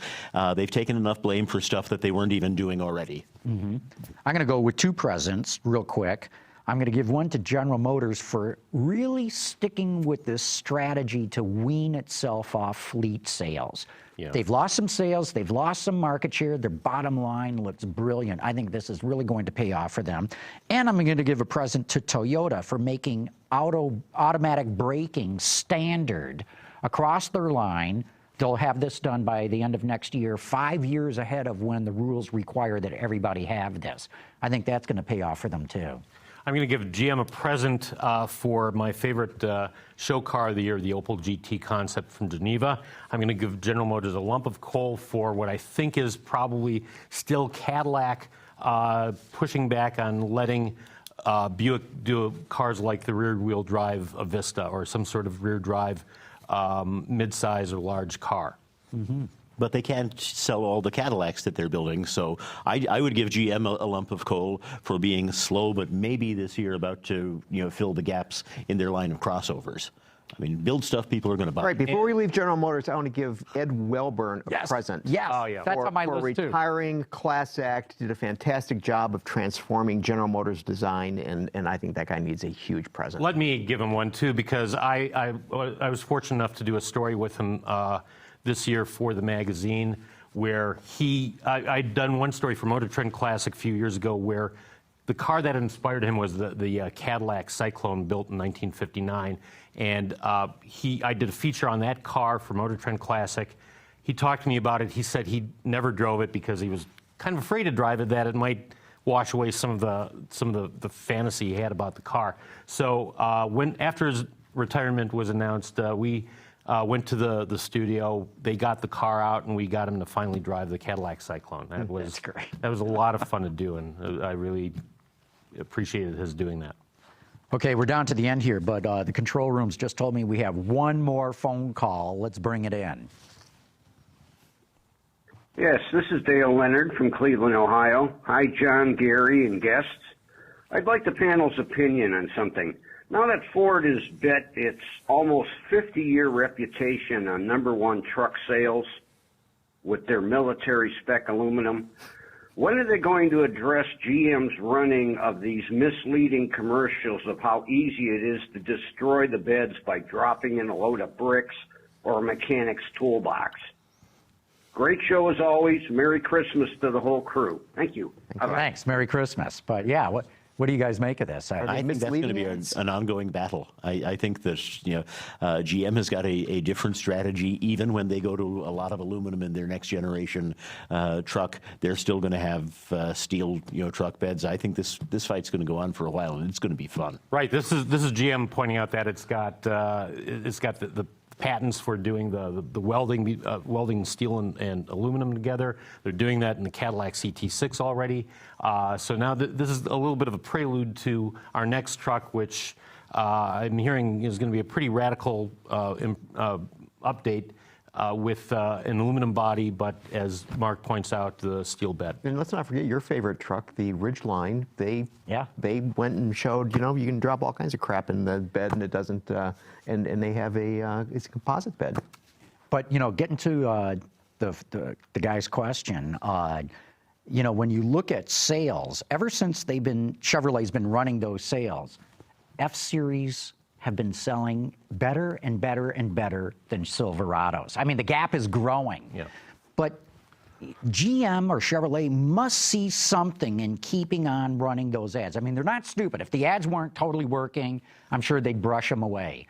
E: They've taken enough blame for stuff that they weren't even doing already.
B: Mm-hmm. I'm going to go with 2 presents real quick. I'm going to give one to General Motors for really sticking with this strategy to wean itself off fleet sales.
D: Yeah.
B: They've lost some sales, they've lost some market share, their bottom line looks brilliant. I think this is really going to pay off for them. And I'm going to give a present to Toyota for making automatic braking standard across their line. They'll have this done by the end of next year, 5 years ahead of when the rules require that everybody have this. I think that's going to pay off for them too.
D: I'm going to give GM a present for my favorite show car of the year, the Opel GT Concept from Geneva. I'm going to give General Motors a lump of coal for what I think is probably still Cadillac pushing back on letting Buick do cars like the rear-wheel drive Vista or some sort of rear-drive mid-size or large car.
B: Mm-hmm.
E: But they can't sell all the Cadillacs that they're building, so I would give GM a lump of coal for being slow, but maybe this year about to fill the gaps in their line of crossovers. I mean, build stuff people are going to buy.
C: All right, before we leave General Motors, I want to give Ed Welburn a present.
B: Yes,
D: oh, yeah.
B: That's on my list too.
C: Retiring class act, did a fantastic job of transforming General Motors design, and I think that guy needs a huge present.
D: Let me give him one too, because I was fortunate enough to do a story with him this year for the magazine, where I'd done one story for Motor Trend Classic a few years ago, where the car that inspired him was the Cadillac Cyclone built in 1959, and I did a feature on that car for Motor Trend Classic. He talked to me about it. He said he never drove it because he was kind of afraid to drive it, that it might wash away some of the fantasy he had about the car. So after his retirement was announced, we went to the studio. They got the car out, and we got him to finally drive the Cadillac Cyclone.
B: That's great.
D: That was a lot of fun to do, and I really appreciated his doing that.
B: Okay, we're down to the end here, but the control room's just told me we have one more phone call. Let's bring it in.
I: Yes, this is Dale Leonard from Cleveland, Ohio. Hi, John, Gary, and guests. I'd like the panel's opinion on something. Now that Ford has bet its almost 50-year reputation on #1 truck sales with their military spec aluminum, when are they going to address GM's running of these misleading commercials of how easy it is to destroy the beds by dropping in a load of bricks or a mechanic's toolbox? Great show as always. Merry Christmas to the whole crew. Thank you.
B: Thanks. Merry Christmas. But yeah, what do you guys make of this?
E: I think that's going to be an ongoing battle. I think that GM has got a different strategy. Even when they go to a lot of aluminum in their next generation truck, they're still going to have steel truck beds. I think this fight's going to go on for a while, and it's going to be fun.
D: Right. This is GM pointing out that it's got the patents for doing the welding steel and aluminum together. They're doing that in the Cadillac CT6 already. So now this is a little bit of a prelude to our next truck, which I'm hearing is going to be a pretty radical update with an aluminum body, but as Mark points out, the steel bed.
C: And let's not forget your favorite truck, the Ridgeline. They went and showed, you can drop all kinds of crap in the bed and it doesn't, and they have it's a composite bed.
B: But, getting to the guy's question, when you look at sales, ever since Chevrolet's been running those sales, F-Series have been selling better and better and better than Silverados. I mean, the gap is growing.
D: Yeah.
B: But GM or Chevrolet must see something in keeping on running those ads. I mean, they're not stupid. If the ads weren't totally working, I'm sure they'd brush them away.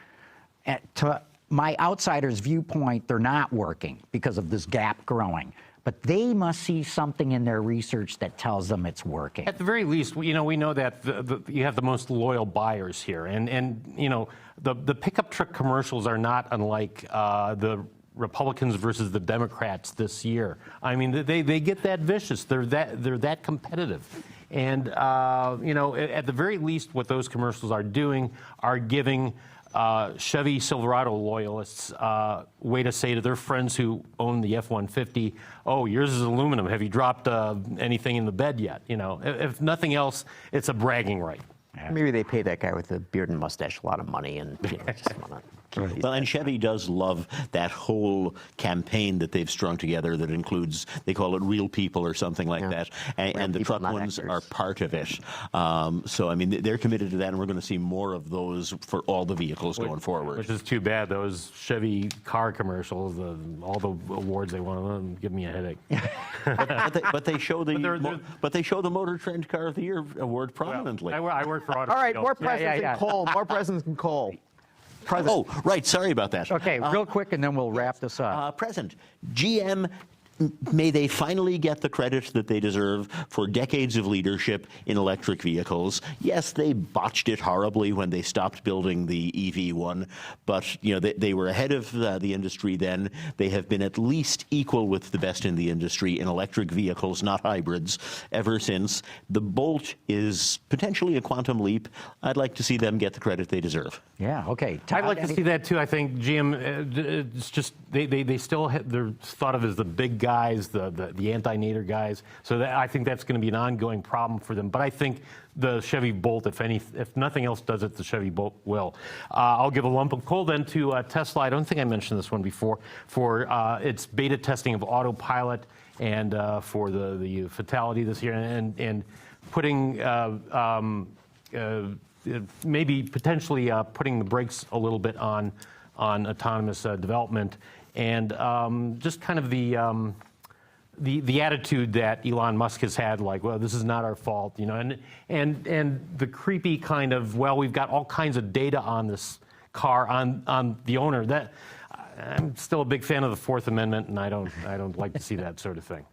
B: To my outsider's viewpoint, they're not working because of this gap growing. But they must see something in their research that tells them it's working.
D: At the very least, we know that you have the most loyal buyers here, and the pickup truck commercials are not unlike the Republicans versus the Democrats this year. I mean, they get that vicious. They're that competitive, and at the very least, what those commercials are doing are giving Chevy Silverado loyalists way to say to their friends who own the F-150, oh, yours is aluminum. Have you dropped anything in the bed yet? If nothing else, it's a bragging right.
C: Maybe they pay that guy with the beard and mustache a lot of money and just want to
E: Well, and Chevy does love that whole campaign that they've strung together that includes, they call it Real People or something like that, and the truck ones are part of it. So, I mean, they're committed to that, and we're going to see more of those for all the vehicles going forward.
D: Which is too bad. Those Chevy car commercials, all the awards they won, give me a headache.
E: but they show the Motor Trend Car of the Year award prominently.
D: Well, I work for Auto.
C: All right, more presents in coal. More presents in coal.
E: Oh, right. Sorry about that.
B: Okay, real quick, and then we'll wrap this up.
E: Present. GM, may they finally get the credit that they deserve for decades of leadership in electric vehicles. Yes, they botched it horribly when they stopped building the EV one, but they were ahead of the industry then. They have been at least equal with the best in the industry in electric vehicles, not hybrids, ever since. The Bolt is potentially a quantum leap. I'd like to see them get the credit they deserve.
B: Yeah, okay.
D: I'd like to see that too. I think GM, it's just, they still they're thought of as the big guys, the anti-nader guys. So I think that's going to be an ongoing problem for them. But I think the Chevy Bolt, if nothing else does it, the Chevy Bolt will. I'll give a lump of coal then to Tesla. I don't think I mentioned this one before. For its beta testing of autopilot and for the fatality this year, and putting maybe potentially putting the brakes a little bit on autonomous development, and just kind of the attitude that Elon Musk has had, like, well, this is not our fault, and the creepy kind of, well, we've got all kinds of data on this car, on the owner. That I'm still a big fan of the Fourth Amendment, and I don't like to see that sort of thing.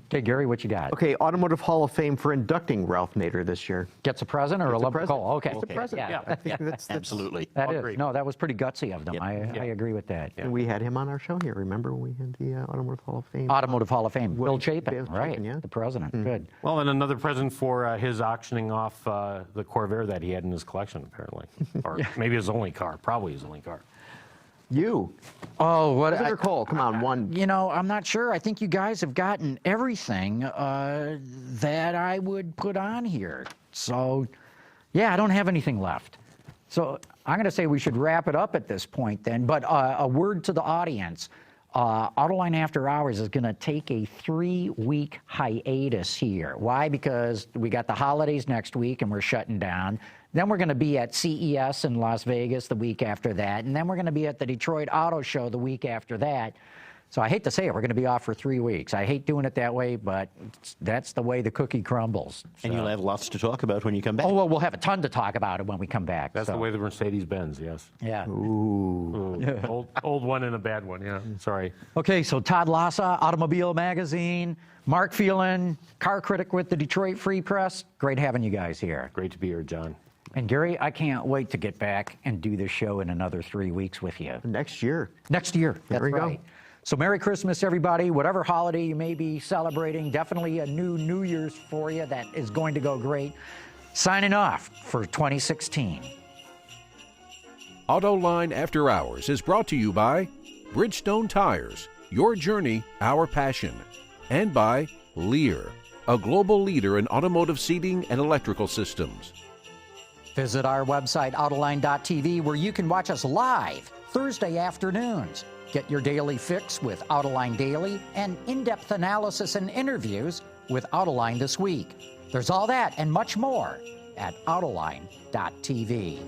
B: Okay, Gary, what you got?
C: Okay, Automotive Hall of Fame for inducting Ralph Nader this year.
B: Gets a present or a lump of coal? Okay.
C: It's a present.
B: Yeah.
C: I think that's
E: Absolutely.
B: That is. No, that was pretty gutsy of them.
E: Yep.
B: I agree with that.
C: And we had him on our show here. Remember when we had the Automotive Hall of Fame?
B: Automotive Hall of Fame. Bill Chapin,
C: Bill
B: right?
C: Chapin, yeah.
B: The president. Good.
D: Well, and another present for his auctioning off the Corvair that he had in his collection, apparently. Or maybe his only car, probably his only car.
C: You.
B: Oh, what?
C: Present or coal? Come on, one.
B: I'm not sure. I think you guys have gotten everything that I would put on here. So, yeah, I don't have anything left. So I'm going to say we should wrap it up at this point then. But a word to the audience. Autoline After Hours is going to take a 3-week hiatus here. Why? Because we got the holidays next week and we're shutting down. Then we're going to be at CES in Las Vegas the week after that. And then we're going to be at the Detroit Auto Show the week after that. So I hate to say it, we're going to be off for 3 weeks. I hate doing it that way, but that's the way the cookie crumbles.
E: And you'll have lots to talk about when you come back.
B: Oh, well, we'll have a ton to talk about it when we come back.
D: That's the way the Mercedes-Benz, yes.
B: Yeah.
D: Ooh. Old one and a bad one, yeah. Sorry.
B: Okay, so Todd Lassa, Automobile Magazine, Mark Phelan, car critic with the Detroit Free Press. Great having you guys here.
D: Great to be here, John.
B: And Gary, I can't wait to get back and do this show in another 3 weeks with you.
C: Next year.
B: Next year. That's
C: There we
B: right.
C: go.
B: So Merry Christmas, everybody. Whatever holiday you may be celebrating, definitely a New Year's for you that is going to go great. Signing off for 2016.
A: Autoline After Hours is brought to you by Bridgestone Tires, your journey, our passion, and by Lear, a global leader in automotive seating and electrical systems.
B: Visit our website, Autoline.tv, where you can watch us live Thursday afternoons. Get your daily fix with Autoline Daily and in-depth analysis and interviews with Autoline This Week. There's all that and much more at Autoline.tv.